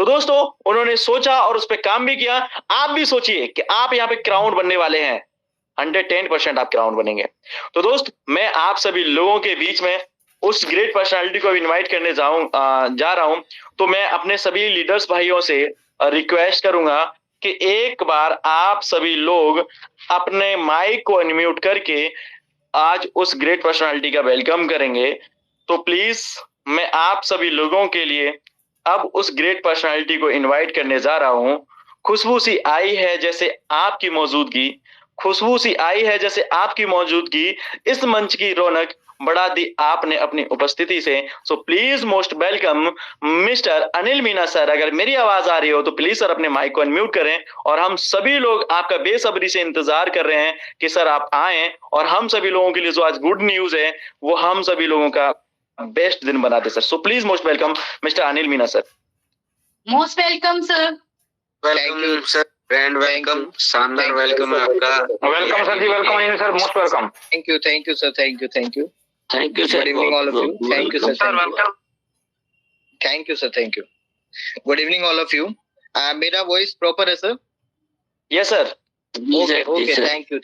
तो दोस्तों उन्होंने सोचा और उस पर काम भी किया। आप भी सोचिए कि आप यहाँ पे क्राउन बनने वाले हैं, 110% आप क्राउन बनेंगे। तो दोस्त मैं आप सभी लोगों के बीच में उस ग्रेट पर्सनालिटी को इनवाइट करने जा रहा हूं। तो मैं अपने सभी लीडर्स भाइयों से रिक्वेस्ट करूंगा कि एक बार आप सभी लोग अपने माइक को अनम्यूट करके आज उस ग्रेट पर्सनालिटी का वेलकम करेंगे। तो प्लीज मैं आप सभी लोगों के लिए अब उस ग्रेट पर्सनालिटी को इनवाइट करने जा रहा हूं। खुशबू सी आई है जैसे आपकी मौजूदगी, खुशबू सी आई है जैसे आपकी मौजूदगी, इस मंच की रौनक बढ़ा दी आपने अपनी उपस्थिति से। सो please most welcome mister Anil Meena sir. अगर मेरी आवाज आ रही हो तो प्लीज सर अपने माइक को अनम्यूट करें, और हम सभी लोग आपका बेसब्री से इंतजार कर रहे हैं कि सर आप आए, और हम सभी लोगों के लिए जो आज गुड न्यूज है वो हम सभी लोगों का बेस्ट दिन बना दे sir. So please most welcome mister Anil Meena sir. Most welcome sir. Welcome sir, grand welcome, शानदार वेलकम है आपका। Welcome sir ji, welcome Anil sir, most welcome. Thank you sir, thank you sir. Good evening all of you. Thank you sir, welcome. Thank you sir, thank you. Good evening all of you. मेरा voice proper है sir? Yes sir. Okay,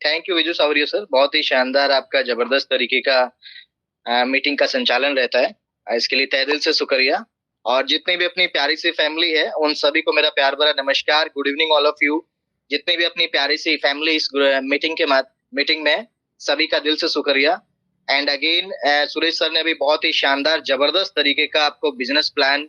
thank you Viju सावरिया sir. बहुत ही शानदार आपका जबरदस्त तरीके का meeting का संचालन रहता है, इसके लिए तहे दिल से शुक्रिया। और जितनी भी अपनी प्यारी सी फैमिली है उन सभी को मेरा प्यार भरा नमस्कार। Good evening all of you. जितनी भी अपनी प्यारी सी फैमिली इस मीटिंग में सभी का दिल से शुक्रिया। एंड अगेन सुरेश सर ने भी बहुत ही शानदार जबरदस्त तरीके का आपको बिजनेस प्लान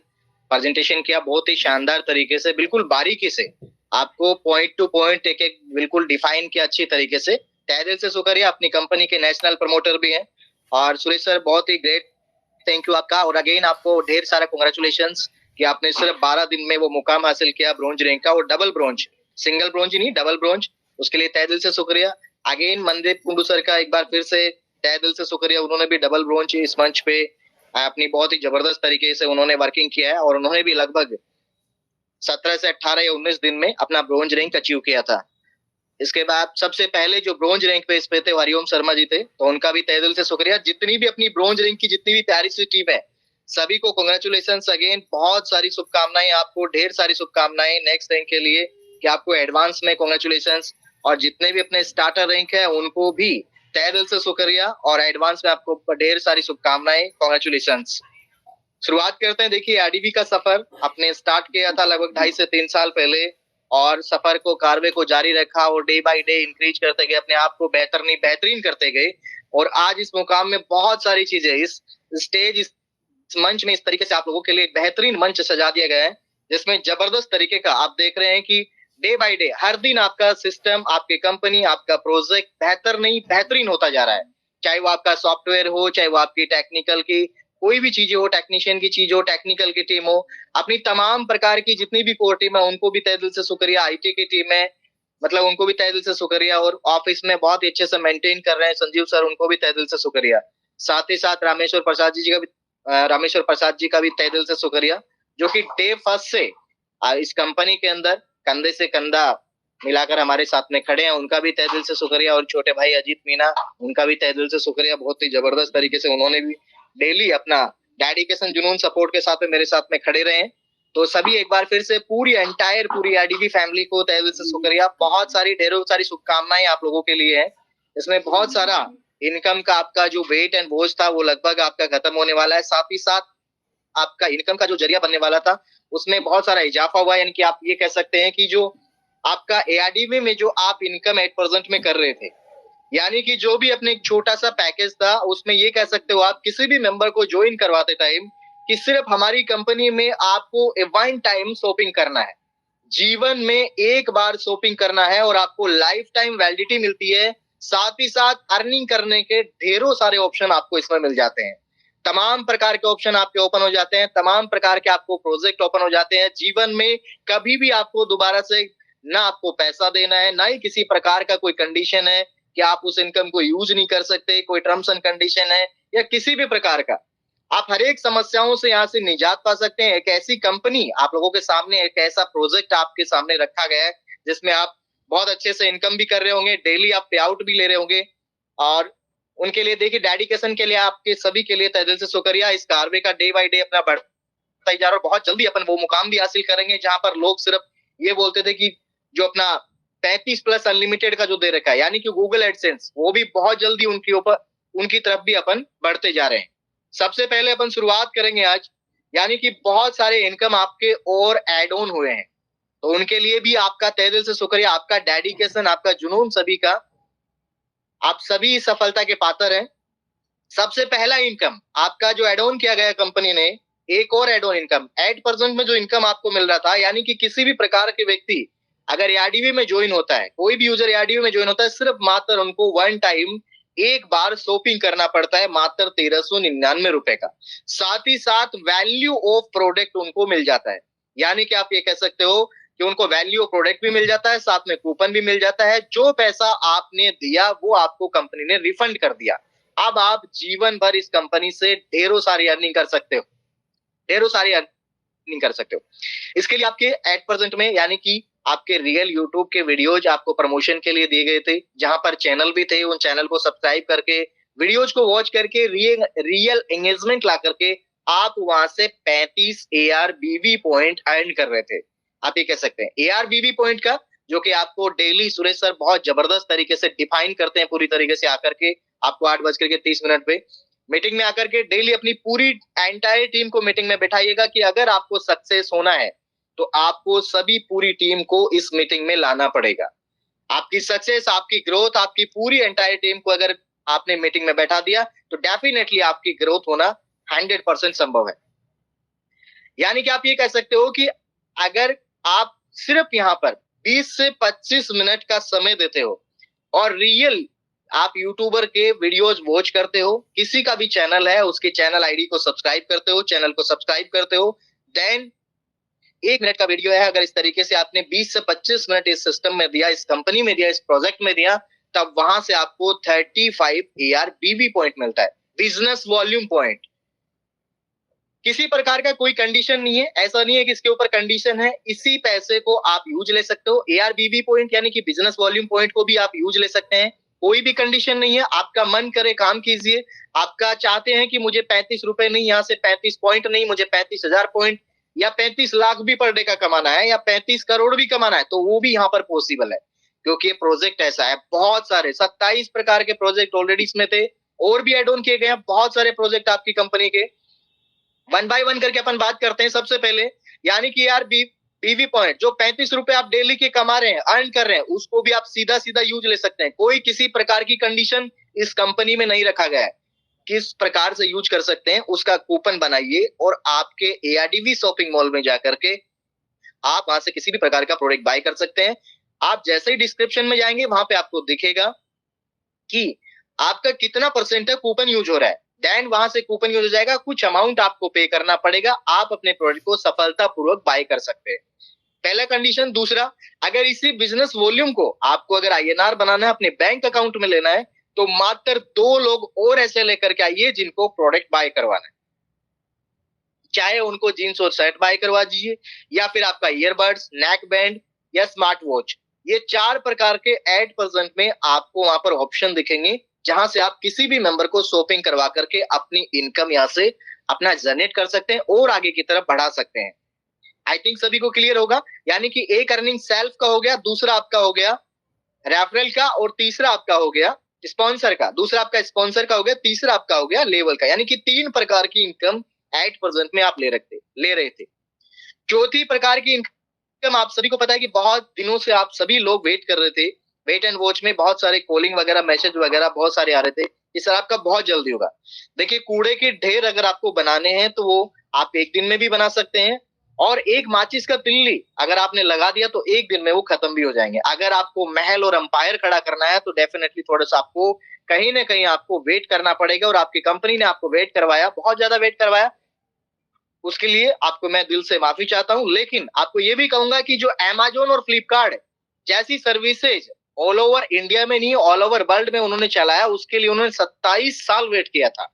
प्रेजेंटेशन किया, बहुत ही शानदार तरीके से, बिल्कुल बारीकी से आपको पॉइंट टू पॉइंट एक एक बिल्कुल डिफाइन किया अच्छी तरीके से। तहे दिल से शुक्रिया। अपनी कंपनी के नेशनल प्रमोटर भी हैं। और सुरेश सर बहुत ही ग्रेट थैंक यू आपका। और अगेन आपको ढेर सारा कांग्रेचुलेशंस कि आपने सिर्फ 12 दिन में वो मुकाम हासिल किया ब्रोंज रैंक का, और डबल ब्रोंज, सिंगल ब्रोंज ही नहीं डबल ब्रोंज। उसके लिए तहे दिल से शुक्रिया। अगेन मनदीप कुंडू सर का एक बार फिर से तहे दिल से शुक्रिया। उन्होंने भी डबल ब्रोंज इस मंच पे अपनी बहुत ही जबरदस्त तरीके से उन्होंने वर्किंग किया है, और उन्होंने भी लगभग 17 से 18 या 19 दिन में अपना ब्रोंज रैंक अचीव किया था। इसके बाद सबसे पहले जो ब्रोंज रैंक पे इस पे थे हरिओम शर्मा जी थे, तो उनका भी तहे दिल से शुक्रिया। जितनी भी अपनी ब्रोंज रैंक की जितनी भी प्यारी सी टीम है सभी को कांग्रेचुलेशंस अगेन। बहुत सारी शुभकामनाएं आपको, ढेर सारी शुभकामनाएं नेक्स्ट रैंक के लिए कि आपको एडवांस में कांग्रेचुलेशंस। और जितने भी अपने स्टार्टर रैंक है उनको भी तहे दिल से शुक्रिया, और एडवांस में आपको ढेर सारी शुभकामनाएं, कांग्रेचुलेशंस। शुरुआत करते हैं। देखिए आरडीवी का सफर अपने स्टार्ट किया था लगभग 2.5 से 3 साल पहले, और सफर को कार्य को जारी रखा और डे बाय डे इंक्रीज करते गए, अपने आप को बेहतरीन करते गए। और आज इस मुकाम में बहुत सारी चीजें इस स्टेज इस मंच में इस तरीके से आप लोगों के लिए एक बेहतरीन मंच सजा दिया गया है, जिसमें जबरदस्त तरीके का आप देख रहे हैं कि डे बाय डे हर दिन आपका सिस्टम, आपकी कंपनी, आपका प्रोजेक्ट बेहतरीन होता जा रहा है। चाहे वो आपका सॉफ्टवेयर हो, चाहे वो आपकी टेक्निकल की कोई भी चीजें हो, टेक्नीशियन की चीज हो, टेक्निकल की टीम हो, अपनी तमाम प्रकार की जितनी भी कोर टीम है उनको भी तहे दिल से शुक्रिया। आईटी की टीम है, मतलब उनको भी तहे दिल से शुक्रिया। और ऑफिस में बहुत ही अच्छे से मेंटेन कर रहे हैं संजीव सर, उनको भी तहे दिल से शुक्रिया। साथ ही साथ रामेश्वर प्रसाद जी का भी तहे दिल से शुक्रिया, जो कि डे फर्स्ट से इस कंपनी के अंदर कंधे से कंधा मिलाकर हमारे साथ में खड़े हैं, उनका भी तहे दिल से शुक्रिया। और छोटे भाई अजीत मीना, उनका भी तहे दिल से शुक्रिया। बहुत ही जबरदस्त तरीके से उन्होंने भी डेली अपना डेडिकेशन, जुनून, सपोर्ट के साथ में मेरे साथ में खड़े रहे। तो सभी एक बार फिर से पूरी आरडीवी फैमिली को तहे दिल से शुक्रिया। बहुत सारी ढेरों सारी शुभकामनाएं आप लोगों के लिए है। इसमें बहुत सारा इनकम का आपका जो वेट एंड बोझ था वो लगभग आपका खत्म होने वाला है। साथ ही साथ आपका इनकम का जो जरिया बनने वाला था उसमें बहुत सारा इजाफा हुआ है। यानी कि आप ये कह सकते हैं कि जो आपका एआरडीवी में जो आप इनकम एट प्रेजेंट में कर रहे थे, यानी कि जो भी अपने एक छोटा सा पैकेज था उसमें ये कह सकते हो आप किसी भी मेंबर को ज्वाइन करवाते टाइम कि सिर्फ हमारी कंपनी में आपको वन टाइम शॉपिंग करना है, जीवन में एक बार शॉपिंग करना है, और आपको लाइफ टाइम वैलिडिटी मिलती है। साथ ही साथ अर्निंग करने के ढेरों सारे ऑप्शन आपको इसमें मिल जाते हैं। तमाम प्रकार के ऑप्शन आपके ओपन हो जाते हैं, तमाम प्रकार के आपको प्रोजेक्ट ओपन हो जाते हैं। जीवन में कभी भी आपको दोबारा से ना आपको पैसा देना है, ना ही किसी प्रकार का कोई कंडीशन है कि आप उस इनकम को यूज नहीं कर सकते, कोई टर्म्स एंड कंडीशन है या किसी भी प्रकार का। आप हर एक समस्याओं से यहाँ से निजात पा सकते हैं। एक ऐसी कंपनी आप लोगों के सामने, एक ऐसा प्रोजेक्ट आपके सामने रखा गया है जिसमें आप बहुत अच्छे से इनकम भी कर रहे होंगे, डेली आप पे आउट भी ले रहे होंगे। और उनके लिए देखिए डेडिकेशन के लिए आपके सभी के लिए तहे दिल से शुक्रिया। इस कार्य का डे बाय डे अपना बढ़ बढ़ता ही जा रहा है और बहुत जल्दी अपन वो मुकाम भी हासिल करेंगे जहां पर लोग सिर्फ ये बोलते थे कि जो अपना 35 प्लस अनलिमिटेड का जो दे रखा है यानी कि गूगल एडसेंस, वो भी बहुत जल्दी उनकी तरफ भी अपन बढ़ते जा रहे हैं। सबसे पहले अपन शुरुआत करेंगे आज, यानी कि बहुत सारे इनकम आपके और एड ऑन हुए हैं, तो उनके लिए भी आपका तहे दिल से शुक्रिया, आपका डेडिकेशन, आपका जुनून सभी का, आप सभी सफलता के पात्र हैं। सबसे पहला इनकम आपका जो एड ऑन किया गया कंपनी ने, एक और एड ऑन इनकम 8% में जो इनकम आपको मिल रहा था, यानी कि किसी भी प्रकार के व्यक्ति अगर एआरडीवी में ज्वाइन होता है, कोई भी यूजर एआरडीवी में ज्वाइन होता है, सिर्फ मात्र उनको वन टाइम एक बार शॉपिंग करना पड़ता है मात्र 1399 रुपए का। साथ ही साथ वैल्यू ऑफ प्रोडक्ट उनको मिल जाता है, यानी कि आप ये कह सकते हो कि उनको वैल्यू ऑफ प्रोडक्ट भी मिल जाता है, साथ में कूपन भी मिल जाता है। जो पैसा आपने दिया वो आपको कंपनी ने रिफंड कर दिया। अब आप जीवन भर इस कंपनी से ढेरों सारी अर्निंग कर सकते हो, ढेरों सारी अर्निंग कर सकते हो। इसके लिए आपके 8% में, यानी कि आपके रियल यूट्यूब के वीडियोज आपको प्रमोशन के लिए दिए गए थे, जहां पर चैनल भी थे, उन चैनल को सब्सक्राइब करके वीडियोज को वॉच करके रियल एंगेजमेंट ला करके आप वहां से 35 ARBV पॉइंट अर्न कर रहे थे। आप ये कह सकते हैं ARBV पॉइंट का, जो कि आपको डेली सुरेश सर बहुत जबरदस्त तरीके से डिफाइन करते हैं, पूरी तरीके से आकर के आपको 8:30 पे मीटिंग में आकर के डेली अपनी पूरी एंटायर टीम को मीटिंग में बैठाइएगा कि अगर आपको सक्सेस होना है तो आपको सभी पूरी टीम को इस मीटिंग में लाना पड़ेगा। आपकी सक्सेस, आपकी ग्रोथ, आपकी पूरी एंटायर टीम को अगर आपने मीटिंग में बैठा दिया तो डेफिनेटली आपकी ग्रोथ होना 100% संभव है। यानी कि आप ये कह सकते हो कि अगर आप सिर्फ यहाँ पर 20 से 25 मिनट का समय देते हो और रियल आप यूट्यूबर के वीडियोज वॉच करते हो, किसी का भी चैनल है उसके चैनल आईडी को सब्सक्राइब करते हो, चैनल को सब्सक्राइब करते हो, देन 1 मिनट का वीडियो है, अगर इस तरीके से आपने 20 से 25 मिनट इस सिस्टम में दिया, इस कंपनी में दिया, इस प्रोजेक्ट में दिया, तब वहां से आपको 35 ARBV पॉइंट मिलता है, बिजनेस वॉल्यूम पॉइंट। किसी प्रकार का कोई कंडीशन नहीं है, ऐसा नहीं है कि इसके ऊपर कंडीशन है, इसी पैसे को आप यूज ले सकते हो। ARBV पॉइंट यानी कि बिजनेस वॉल्यूम पॉइंट को भी आप यूज ले सकते हैं, कोई भी कंडीशन नहीं है, आपका मन करे काम कीजिए। आपका चाहते हैं कि मुझे 35 रुपए नहीं, यहाँ से 35 पॉइंट नहीं, मुझे 35,000 पॉइंट या 35 लाख भी पर डे का कमाना है या 35 करोड़ भी कमाना है, तो वो भी यहाँ पर पॉसिबल है, क्योंकि ये प्रोजेक्ट ऐसा है। बहुत सारे 27 प्रकार के प्रोजेक्ट ऑलरेडी इसमें थे, और भी एड ऑन किए गए हैं बहुत सारे प्रोजेक्ट आपकी कंपनी के। वन बाय वन करके अपन बात करते हैं। सबसे पहले यानी कि यार बीवी पॉइंट जो 35 रुपए आप डेली के कमा रहे हैं, अर्न कर रहे हैं, उसको भी आप सीधा सीधा यूज ले सकते हैं। कोई किसी प्रकार की कंडीशन इस कंपनी में नहीं रखा गया है, किस प्रकार से यूज कर सकते हैं उसका कूपन बनाइए और आपके ARDV शॉपिंग मॉल में जाकर के आप वहां से किसी भी प्रकार का प्रोडक्ट बाय कर सकते हैं। आप जैसे ही डिस्क्रिप्शन में जाएंगे वहां पे आपको दिखेगा कि आपका कितना परसेंट है कूपन यूज हो रहा है, देन वहां से कूपन यूज हो जाएगा, कुछ अमाउंट आपको पे करना पड़ेगा, आप अपने प्रोडक्ट को सफलतापूर्वक बाय कर सकते हैं। पहला कंडीशन। दूसरा, अगर इसी बिजनेस वॉल्यूम को आपको अगर INR बनाना है, अपने बैंक अकाउंट में लेना है, तो मात्र 2 लोग और ऐसे लेकर के आइए जिनको प्रोडक्ट बाय करवाना है, चाहे उनको जीन्स और शर्ट बाय करवा दीजिए या फिर आपका ईयरबड्स, नेक बैंड या स्मार्ट वॉच। ये 4 प्रकार के 8% में आपको वहां पर ऑप्शन दिखेंगे, जहां से आप किसी भी मेंबर को शॉपिंग करवा करके अपनी इनकम यहां से अपना जनरेट कर सकते हैं और आगे की तरफ बढ़ा सकते हैं। आई थिंक सभी को क्लियर होगा। यानी कि एक अर्निंग सेल्फ का हो गया, दूसरा आपका हो गया रेफरल का, और तीसरा आपका हो गया स्पॉन्सर का। दूसरा आपका स्पॉन्सर का हो गया, तीसरा आपका हो गया लेवल का। यानी कि 3 प्रकार की इनकम 8% में आप ले रहे थे। चौथी प्रकार की इनकम आप सभी को पता है कि बहुत दिनों से आप सभी लोग वेट कर रहे थे, वेट एंड वॉच में बहुत सारे कॉलिंग वगैरह, मैसेज वगैरह बहुत सारे आ रहे थे कि सर आपका बहुत जल्दी होगा। देखिए, कूड़े के ढेर अगर आपको बनाने हैं तो वो आप एक दिन में भी बना सकते हैं, और एक माचिस का तिल्ली अगर आपने लगा दिया तो एक दिन में वो खत्म भी हो जाएंगे। अगर आपको महल और अंपायर खड़ा करना है तो डेफिनेटली थोड़ा सा आपको कहीं ना कहीं आपको वेट करना पड़ेगा, और आपकी कंपनी ने आपको वेट करवाया, बहुत ज्यादा वेट करवाया, उसके लिए आपको मैं दिल से माफी चाहता हूं। लेकिन आपको ये भी कहूंगा कि जो Amazon और फ्लिपकार्ट जैसी सर्विसेज ऑल ओवर इंडिया में नहीं, ऑल ओवर वर्ल्ड में उन्होंने चलाया, उसके लिए उन्होंने 27 साल वेट किया था।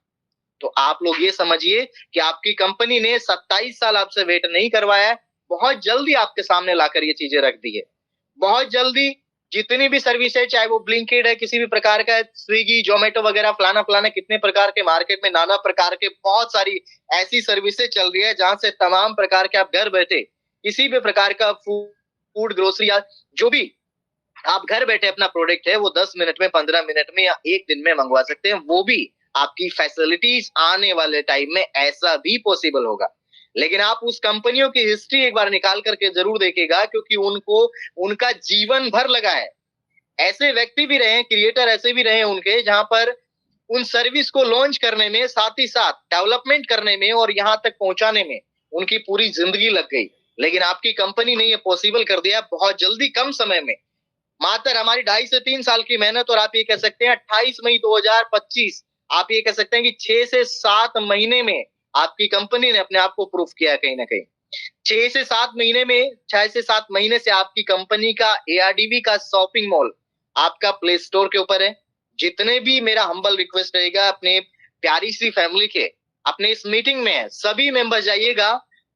तो आप लोग ये समझिए कि आपकी कंपनी ने 27 साल आपसे वेट नहीं करवाया है, बहुत जल्दी आपके सामने लाकर ये चीजें रख दी है। बहुत जल्दी जितनी भी सर्विस है, चाहे वो ब्लिंकिट है, किसी भी प्रकार का स्विगी, जोमेटो वगैरह, फलाना फलाना, कितने प्रकार के मार्केट में नाना प्रकार के बहुत सारी ऐसी सर्विसेज चल रही है जहां से तमाम प्रकार के आप घर बैठे किसी भी प्रकार का फूड ग्रोसरी या जो भी आप घर बैठे अपना प्रोडक्ट है वो 10 मिनट में, 15 मिनट में या एक दिन में मंगवा सकते हैं। वो भी आपकी फैसिलिटीज आने वाले टाइम में ऐसा भी पॉसिबल होगा। लेकिन आप उस कंपनियों की हिस्ट्री एक बार निकाल करके जरूर देखेगा, क्योंकि उनको उनका जीवन भर लगा है। ऐसे व्यक्ति भी रहे, क्रिएटर ऐसे भी रहे उनके, जहां पर उन सर्विस को लॉन्च करने में, साथ ही साथ डेवलपमेंट करने में और यहां तक पहुंचाने में उनकी पूरी जिंदगी लग गई। लेकिन आपकी कंपनी ने ये पॉसिबल कर दिया बहुत जल्दी, कम समय में। मात्र हमारी 2.5 से 3 साल की मेहनत, और आप ये कह सकते हैं 28 मई 2025, आप ये कह सकते हैं कि 6 से 7 महीने में आपकी कंपनी ने अपने आप को प्रूफ किया कहीं ना कहीं। 6 से 7 महीने में, 6 से 7 महीने से आपकी कंपनी का ARDV का शॉपिंग मॉल आपका प्ले स्टोर के ऊपर है। जितने भी, मेरा हम्बल रिक्वेस्ट रहेगा अपने प्यारी सी फैमिली के, अपने इस मीटिंग में सभी मेंबर्स जाइएगा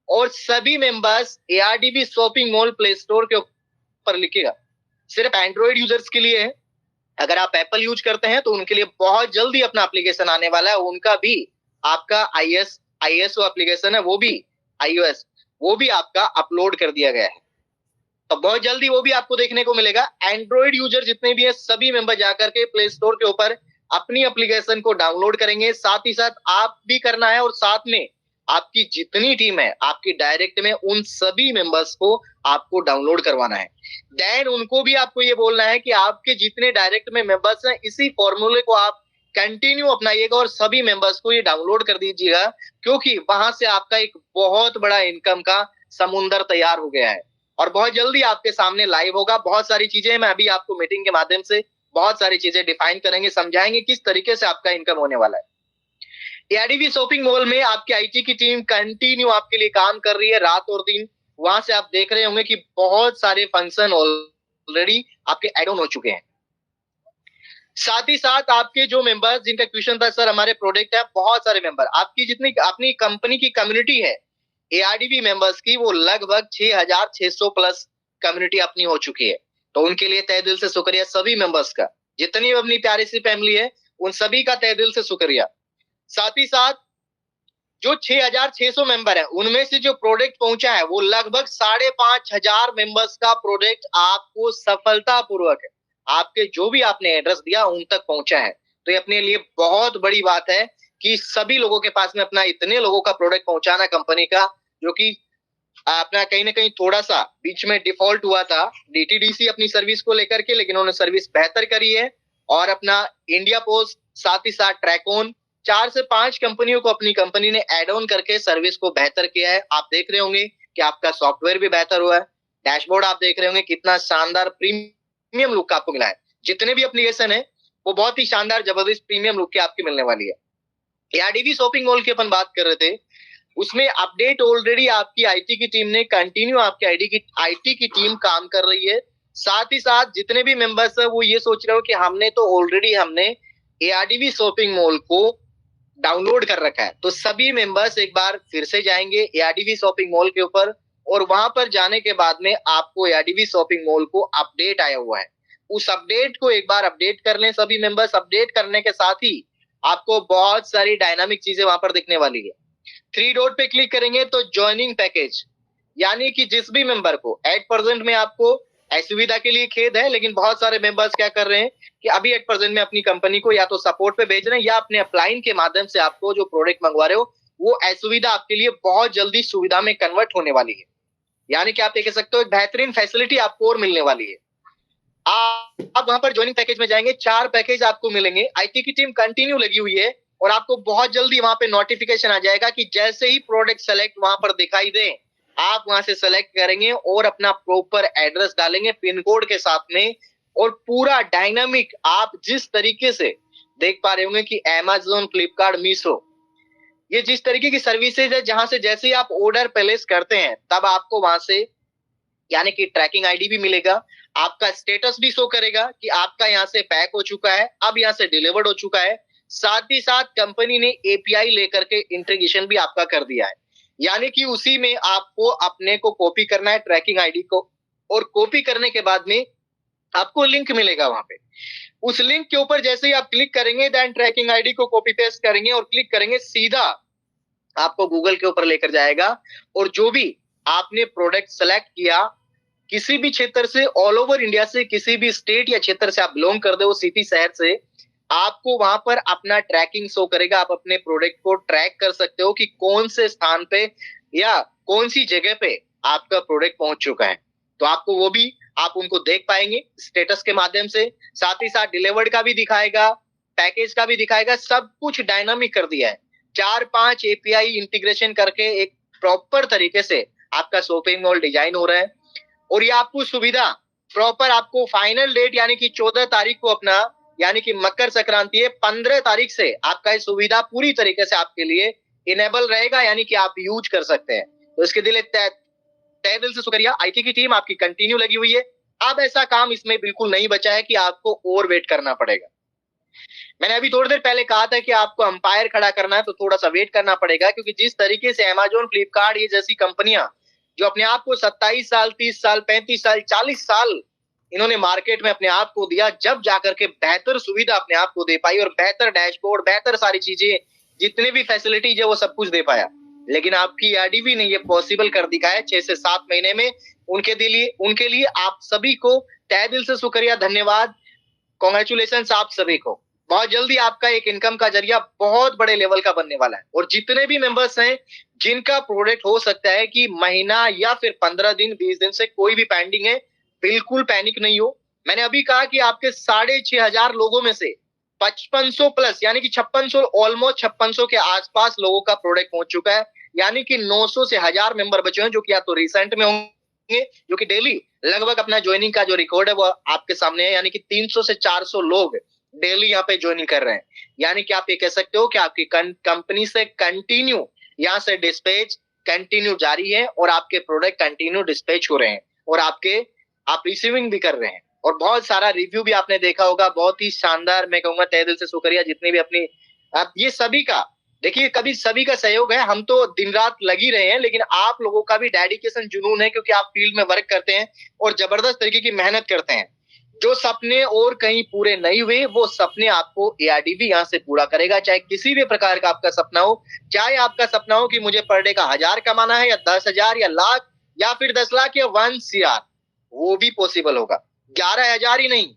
और सभी members ARDV shopping mall play store के ऊपर लिखिएगा। सिर्फ एंड्रॉइड यूजर्स के लिए है। अगर आप एप्पल यूज करते हैं तो उनके लिए बहुत जल्दी अपना एप्लीकेशन आने वाला है। उनका भी आपका ISO एप्लीकेशन है, वो भी iOS, वो भी आपका अपलोड कर दिया गया है। तो बहुत जल्दी वो भी आपको देखने को मिलेगा। एंड्रॉइड यूजर जितने भी है सभी मेंबर जाकर के प्ले स्टोर के ऊपर अपनी एप्लीकेशन को डाउनलोड करेंगे। साथ ही साथ आप भी करना है, और साथ में आपकी जितनी टीम है आपकी डायरेक्ट में, उन सभी मेंबर्स को आपको डाउनलोड करवाना है। देन उनको भी आपको ये बोलना है कि आपके जितने डायरेक्ट में मेंबर्स हैं, इसी फॉर्मूले को आप कंटिन्यू अपनाइएगा और सभी मेंबर्स को ये डाउनलोड कर दीजिएगा, क्योंकि वहां से आपका एक बहुत बड़ा इनकम का समुंदर तैयार हो गया है और बहुत जल्दी आपके सामने लाइव होगा। बहुत सारी चीजें मैं अभी आपको मीटिंग के माध्यम से बहुत सारी चीजें डिफाइन करेंगे, समझाएंगे किस तरीके से आपका इनकम होने वाला है। ARDV शॉपिंग मॉल में आपकी IT की टीम कंटिन्यू आपके लिए काम कर रही है रात और दिन। वहां से आप देख रहे होंगे कि बहुत सारे फंक्शन ऑलरेडी आपके ऐड ऑन हो चुके हैं। साथ ही साथ आपके जो मेंबर्स जिनका क्वेश्चन था सर हमारे प्रोडक्ट है, बहुत सारे मेंबर आपकी जितनी अपनी कंपनी की कम्युनिटी है ARDV मेंबर्स की, वो लगभग 6600 प्लस कम्युनिटी अपनी हो चुकी है। तो उनके लिए तहे दिल से शुक्रिया सभी मेंबर्स का। जितनी अपनी प्यारी सी फैमिली है उन सभी का तहे दिल से शुक्रिया। साथ ही साथ जो 6600 मेंबर है उनमें से जो प्रोडक्ट पहुंचा है वो लगभग 5500 मेंबर्स का प्रोडक्ट आपको सफलतापूर्वक आपके जो भी आपने एड्रेस दिया उन तक पहुंचा है। तो ये अपने लिए बहुत बड़ी बात है कि सभी लोगों के पास में अपना इतने लोगों का प्रोडक्ट पहुंचाना कंपनी का, जो कि अपना कहीं ना कहीं थोड़ा सा बीच में डिफॉल्ट हुआ था DTDC अपनी सर्विस को लेकर के, लेकिन उन्होंने सर्विस बेहतर करी है। और अपना इंडिया पोस्ट, साथ ही साथ ट्रैकोन, 4 से 5 कंपनियों को अपनी कंपनी ने एड ऑन करके सर्विस को बेहतर किया है। आप देख रहे होंगे कि आपका सॉफ्टवेयर भी बेहतर हुआ है। डैशबोर्ड आप देख रहे होंगे कितना शानदार प्रीमियम लुक आपको मिला है। जितने भी एप्लीकेशन है वो बहुत ही शानदार जबरदस्त प्रीमियम लुक की आपकी मिलने वाली है। ARDV शॉपिंग मॉल की अपन बात कर रहे थे, उसमें अपडेट ऑलरेडी आपकी IT की टीम ने कंटिन्यू आपके IT की टीम काम कर रही है। साथ ही साथ जितने भी मेंबर्स है वो ये सोच रहे हो कि हमने तो ऑलरेडी ARDV शॉपिंग मॉल को डाउनलोड कर रखा है। तो सभी मेंबर्स एक बार फिर से जाएंगे ARDV शॉपिंग मॉल के ऊपर, और वहां पर जाने के बाद में आपको ARDV शॉपिंग मॉल को अपडेट आया हुआ है, उस अपडेट को एक बार अपडेट कर लें सभी मेंबर्स। अपडेट करने के साथ ही आपको बहुत सारी डायनामिक चीजें वहां पर दिखने वाली है। 3 डॉट पे क्लिक करेंगे तो ज्वाइनिंग पैकेज, यानी कि जिस भी मेंबर को एट प्रेजेंट में, आपको असुविधा के लिए खेद है, लेकिन बहुत सारे मेंबर्स क्या कर रहे हैं कि अभी एट प्रेजेंट में अपनी कंपनी को या तो सपोर्ट पे भेज रहे हैं या अपने अपलाइन के माध्यम से आपको जो प्रोडक्ट मंगवा रहे हो वो असुविधा आपके लिए बहुत जल्दी सुविधा में कन्वर्ट होने वाली है। यानी कि आप ये कह सकते हो एक बेहतरीन फैसिलिटी आपको और मिलने वाली है। आप वहां पर ज्वाइनिंग पैकेज में जाएंगे, 4 पैकेज आपको मिलेंगे। IT की टीम कंटिन्यू लगी हुई है और आपको बहुत जल्दी वहां पे नोटिफिकेशन आ जाएगा कि जैसे ही प्रोडक्ट सेलेक्ट वहां पर दिखाई दे, आप वहां से सेलेक्ट करेंगे और अपना प्रॉपर एड्रेस डालेंगे पिन कोड के साथ में, और पूरा डायनामिक आप जिस तरीके से देख पा रहे होंगे कि Amazon, फ्लिपकार्ट, मीशो, ये जिस तरीके की सर्विसेज है जहां से जैसे ही आप ऑर्डर प्लेस करते हैं तब आपको वहां से यानी कि ट्रैकिंग ID भी मिलेगा, आपका स्टेटस भी शो करेगा कि आपका यहाँ से पैक हो चुका है, अब यहाँ से डिलीवर्ड हो चुका है। साथ ही साथ कंपनी ने API लेकर के इंटीग्रेशन भी आपका कर दिया है, यानी कि उसी में आपको अपने को कॉपी करना है ट्रैकिंग ID को, और कॉपी करने के बाद में आपको लिंक मिलेगा वहां पे। उस लिंक के ऊपर जैसे ही आप क्लिक करेंगे, देन ट्रैकिंग आईडी को कॉपी पेस्ट करेंगे और क्लिक करेंगे, सीधा आपको गूगल के ऊपर लेकर जाएगा। और जो भी आपने प्रोडक्ट सेलेक्ट किया, किसी भी क्षेत्र से, ऑल ओवर इंडिया से, किसी भी स्टेट या क्षेत्र से आप बिलोंग कर दो, सिटी शहर से, आपको वहां पर अपना ट्रैकिंग शो करेगा। आप अपने प्रोडक्ट को ट्रैक कर सकते हो कि कौन से स्थान पे या कौन सी जगह पे आपका प्रोडक्ट पहुंच चुका है। तो आपको वो भी आप उनको देख पाएंगे स्टेटस के माध्यम से। साथ ही साथ डिलीवर्ड का भी दिखाएगा, पैकेज का भी दिखाएगा, सब कुछ डायनामिक कर दिया है। 4-5 एपीआई इंटीग्रेशन करके एक प्रॉपर तरीके से आपका शॉपिंग मॉल डिजाइन हो रहा है। और ये आपको सुविधा प्रॉपर, आपको फाइनल डेट यानी कि 14 तारीख को अपना, यानी कि मकर संक्रांति है, 15 तारीख से आपका ये सुविधा पूरी तरीके से आपके लिए इनेबल रहेगा, यानी कि आप यूज कर सकते हैं। तो इसके दिल तहे दिल से शुक्रिया। आईटी की टीम आपकी कंटिन्यू लगी हुई है। अब ऐसा काम इसमें बिल्कुल नहीं बचा है कि आपको और वेट करना पड़ेगा। मैंने अभी थोड़ी देर पहले कहा था कि आपको अंपायर खड़ा करना है तो थोड़ा सा वेट करना पड़ेगा, क्योंकि जिस तरीके से अमेजोन, फ्लिपकार्ट ये जैसी कंपनियां जो अपने आप को 27 साल, 30 साल, 35 साल, 40 साल इन्होंने मार्केट में अपने आप को दिया, जब जाकर के बेहतर सुविधा अपने आप को दे पाई और बेहतर डैशबोर्ड, बेहतर सारी चीजें, जितने भी फैसिलिटीज है वो सब कुछ दे पाया। लेकिन आपकी आईडीवी ने ये पॉसिबल कर दिखाया 6 से 7 महीने में। उनके लिए आप सभी को तहे दिल से शुक्रिया, धन्यवाद, कॉन्ग्रेचुलेशन आप सभी को। बहुत जल्दी आपका एक इनकम का जरिया बहुत बड़े लेवल का बनने वाला है। और जितने भी मेंबर्स हैं जिनका प्रोडक्ट हो सकता है कि महीना या फिर 15 दिन, 20 दिन से कोई भी पेंडिंग है, बिल्कुल पैनिक नहीं हो। मैंने अभी कहा कि आपके 6,500 लोगों में से 5500 प्लस, यानी कि 5600, ऑलमोस्ट 5600 के आसपास लोगों का प्रोडक्ट पहुंच चुका है। यानी कि 900 से 1000 मेंबर बचे हैं, जो कि या तो रिसेंट में होंगे, जो कि डेली लगभग अपना ज्वाइनिंग का जो रिकॉर्ड है वो आपके सामने है। यानी कि 300 से 400 लोग डेली यहाँ पे ज्वाइनिंग कर रहे हैं। यानी कि आप ये कह सकते हो कि आपकी कंपनी से कंटिन्यू यहाँ से डिस्पैच कंटिन्यू जारी है और आपके प्रोडक्ट कंटिन्यू डिस्पैच हो रहे हैं और आप रिसीविंग भी कर रहे हैं। और बहुत सारा रिव्यू भी आपने देखा होगा, बहुत ही शानदार। मैं कहूंगा तहे दिल से शुक्रिया जितने भी अपनी, आप ये सभी का, देखिए कभी सभी का सहयोग है, हम तो दिन रात लगी रहे हैं, लेकिन आप लोगों का भी डेडिकेशन, जुनून है, क्योंकि आप फील्ड में वर्क करते हैं और जबरदस्त तरीके की मेहनत करते हैं। जो सपने और कहीं पूरे नहीं हुए, वो सपने आपको एआरडीवी यहाँ से पूरा करेगा। चाहे किसी भी प्रकार का आपका सपना हो, चाहे आपका सपना हो कि मुझे पर डे का 1000 कमाना है या 10,000 या लाख या फिर 10 लाख या 1 CR, वो भी पॉसिबल होगा। 11,000 ही नहीं,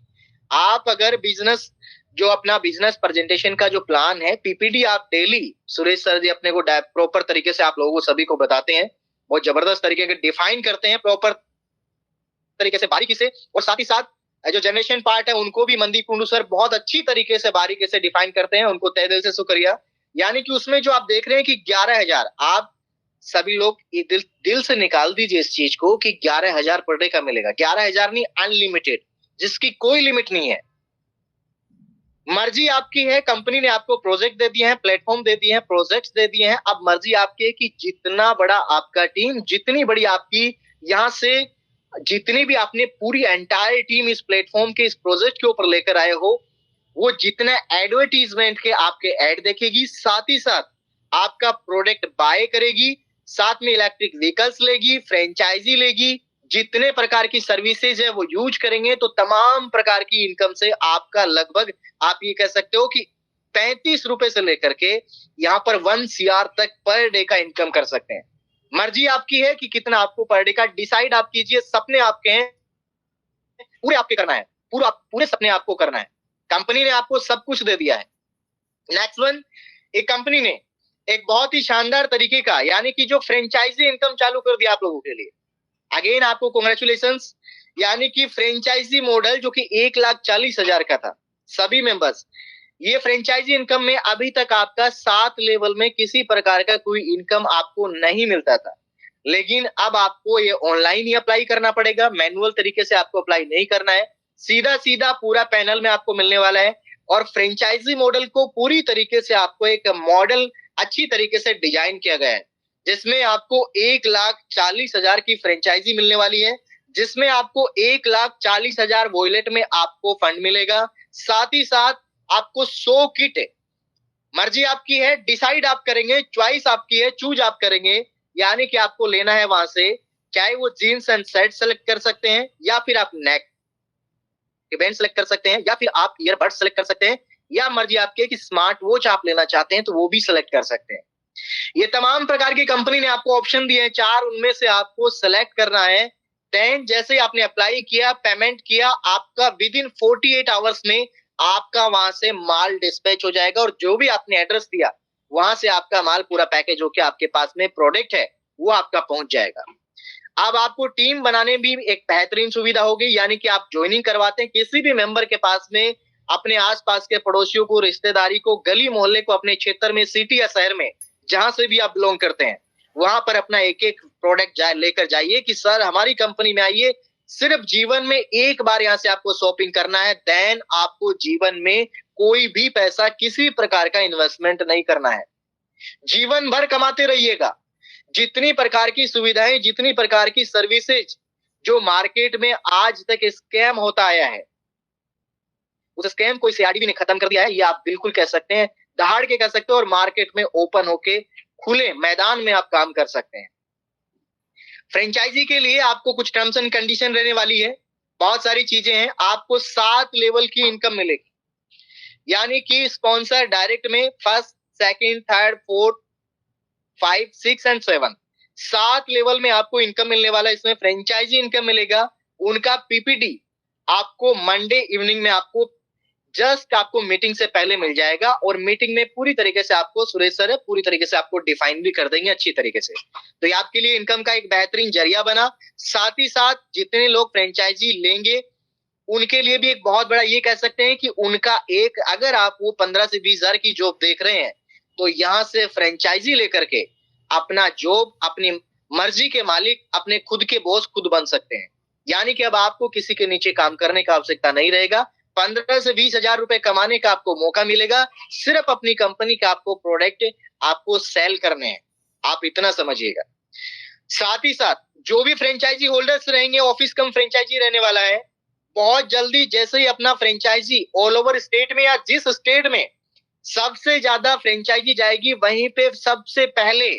आप अगर बिजनेस, जो अपना बिजनेस प्रेजेंटेशन का जो प्लान है, पीपीटी आप डेली, सुरेश सर जी अपने को प्रॉपर तरीके से आप लोगों को सभी को बताते हैं, बहुत जबरदस्त तरीके के डिफाइन करते हैं प्रॉपर तरीके से, बारीकी से। और साथ ही साथ जो जनरेशन पार्ट है उनको भी मनदीप कुंडू सर बहुत अच्छी तरीके से बारीकी से डिफाइन करते हैं, उनको तहे दिल से शुक्रिया। यानी कि उसमें जो आप देख रहे हैं कि 11,000, आप सभी लोग दिल से निकाल दीजिए इस चीज को कि 11,000 पर डे का मिलेगा। 11,000 नहीं, अनलिमिटेड, जिसकी कोई लिमिट नहीं है। मर्जी आपकी है, कंपनी ने आपको प्रोजेक्ट दे दिए हैं, प्लेटफॉर्म दे दिए हैं, प्रोजेक्ट्स दे दिए हैं। अब मर्जी आपकी है कि जितना बड़ा आपका टीम, जितनी बड़ी आपकी यहाँ से, जितनी भी आपने पूरी एंटायर टीम इस प्लेटफॉर्म के, इस प्रोजेक्ट के ऊपर लेकर आए हो, वो जितने एडवर्टीजमेंट के आपके ऐड देखेगी, साथ ही साथ आपका प्रोडक्ट बाय करेगी, साथ में इलेक्ट्रिक व्हीकल्स लेगी, फ्रेंचाइजी लेगी, जितने प्रकार की सर्विसेज है वो यूज करेंगे, तो तमाम प्रकार की इनकम से आपका लगभग, आप ये कह सकते हो कि 35 रुपए से लेकर के यहाँ पर 1 CR तक पर डे का इनकम कर सकते हैं। मर्जी आपकी है कि कितना आपको पर डे का डिसाइड आप कीजिए। सपने आपके हैं, पूरे आपके करना है, पूरे सपने आपको करना है। कंपनी ने आपको सब कुछ दे दिया है। नेक्स्ट वन, एक कंपनी ने एक बहुत ही शानदार तरीके का, यानी कि जो फ्रेंचाइजी इनकम चालू कर दिया आप लोगों के लिए। अगेन आपको कॉन्ग्रेचुलेशंस। यानी कि फ्रेंचाइजी मॉडल जो कि 1,40,000 का था, सभी मेंबर्स, ये फ्रेंचाइजी इनकम में अभी तक आपका 7 लेवल में किसी प्रकार का कोई इनकम आपको नहीं मिलता था। लेकिन अब आपको ये ऑनलाइन ही अप्लाई करना पड़ेगा, मैनुअल तरीके से आपको अप्लाई नहीं करना है। सीधा सीधा पूरा पैनल में आपको मिलने वाला है। और फ्रेंचाइजी मॉडल को पूरी तरीके से आपको एक मॉडल अच्छी तरीके से डिजाइन किया गया है, जिसमें आपको 1,40,000 की फ्रेंचाइजी मिलने वाली है, जिसमें आपको 1,40,000 वॉलेट में आपको फंड मिलेगा। साथ ही साथ आपको 100 किट, मर्जी आपकी है, डिसाइड आप करेंगे, चॉइस आपकी है, चूज आप करेंगे। यानी कि आपको लेना है वहां से, चाहे वो जीन्स एंड शर्ट सेलेक्ट कर सकते हैं या फिर आप नेक, बैंड सेलेक्ट कर सकते हैं, या फिर आप ईयरबड्स सेलेक्ट कर सकते हैं, या मर्जी आपकी है कि स्मार्ट वॉच आप लेना चाहते हैं तो वो भी सेलेक्ट कर सकते हैं। ये तमाम प्रकार की कंपनी ने आपको ऑप्शन दिए हैं 4, उनमें से आपको सेलेक्ट करना है। देन जैसे ही आपने अप्लाई किया, पेमेंट किया, आपका विद इन 48 आवर्स में आपका वहां से माल डिस्पैच हो जाएगा, और जो भी आपने एड्रेस दिया वहां से आपका माल पूरा पैकेज होके आपके पास में प्रोडक्ट है वो आपका पहुंच जाएगा। अब आपको टीम बनाने भी एक बेहतरीन सुविधा होगी, यानी कि आप ज्वाइनिंग करवाते हैं किसी भी मेंबर के पास में, अपने आसपास के पड़ोसियों को, रिश्तेदारी को, गली मोहल्ले को, अपने क्षेत्र में, सिटी या शहर में जहां से भी आप बिलोंग करते हैं, वहां पर अपना एक एक प्रोडक्ट लेकर जाइए कि सर हमारी कंपनी में आइए, सिर्फ जीवन में एक बार यहाँ से आपको शॉपिंग करना है। देन आपको जीवन में कोई भी पैसा किसी प्रकार का इन्वेस्टमेंट नहीं करना है, जीवन भर कमाते रहिएगा। जितनी प्रकार की सुविधाएं, जितनी प्रकार की सर्विसेज जो मार्केट में आज तक स्कैम होता आया है, उस स्कैम को सीआरडीवी ने खत्म कर दिया है, ये आप बिल्कुल कह सकते हैं, दहाड़ के कह सकते हो, और मार्केट में ओपन होके खुले मैदान में आप काम कर सकते हैं। फ्रेंचाइजी के लिए आपको कुछ टर्म्स एंड कंडीशन रहने वाली है, बहुत सारी चीजें हैं। आपको 7 लेवल की इनकम मिलेगी, यानी कि स्पॉन्सर डायरेक्ट में first, second, third, fourth, 5, 6 and 7, 7 level में आपको इनकम मिलने वाला है। इसमें फ्रेंचाइजी इनकम मिलेगा, उनका पीपीटी आपको मंडे इवनिंग में आपको जस्ट आपको मीटिंग से पहले मिल जाएगा, और मीटिंग में पूरी तरीके से आपको सुरेश सर पूरी तरीके से आपको डिफाइन भी कर देंगे अच्छी तरीके से। तो ये आपके लिए इनकम का एक बेहतरीन जरिया बना। साथ ही साथ जितने लोग फ्रेंचाइजी लेंगे उनके लिए भी एक बहुत बड़ा, ये कह सकते हैं कि उनका एक, अगर आप वो 15 से 20 हजार की जॉब देख रहे हैं तो यहाँ से फ्रेंचाइजी लेकर के अपना जॉब, अपनी मर्जी के मालिक, अपने खुद के बॉस खुद बन सकते हैं। यानी कि अब आपको किसी के नीचे काम करने का आवश्यकता नहीं रहेगा। 15 से 20 हजार रुपए कमाने का आपको मौका मिलेगा, सिर्फ अपनी कंपनी का आपको प्रोडक्ट आपको सेल करने हैं, आप इतना समझिएगा। साथ ही साथ जो भी फ्रेंचाइजी होल्डर्स रहेंगे, ऑफिस कम फ्रेंचाइजी रहने वाला है, बहुत जल्दी जैसे ही अपना फ्रेंचाइजी ऑल ओवर स्टेट में, या जिस स्टेट में सबसे ज्यादा फ्रेंचाइजी जाएगी वहीं पे सबसे पहले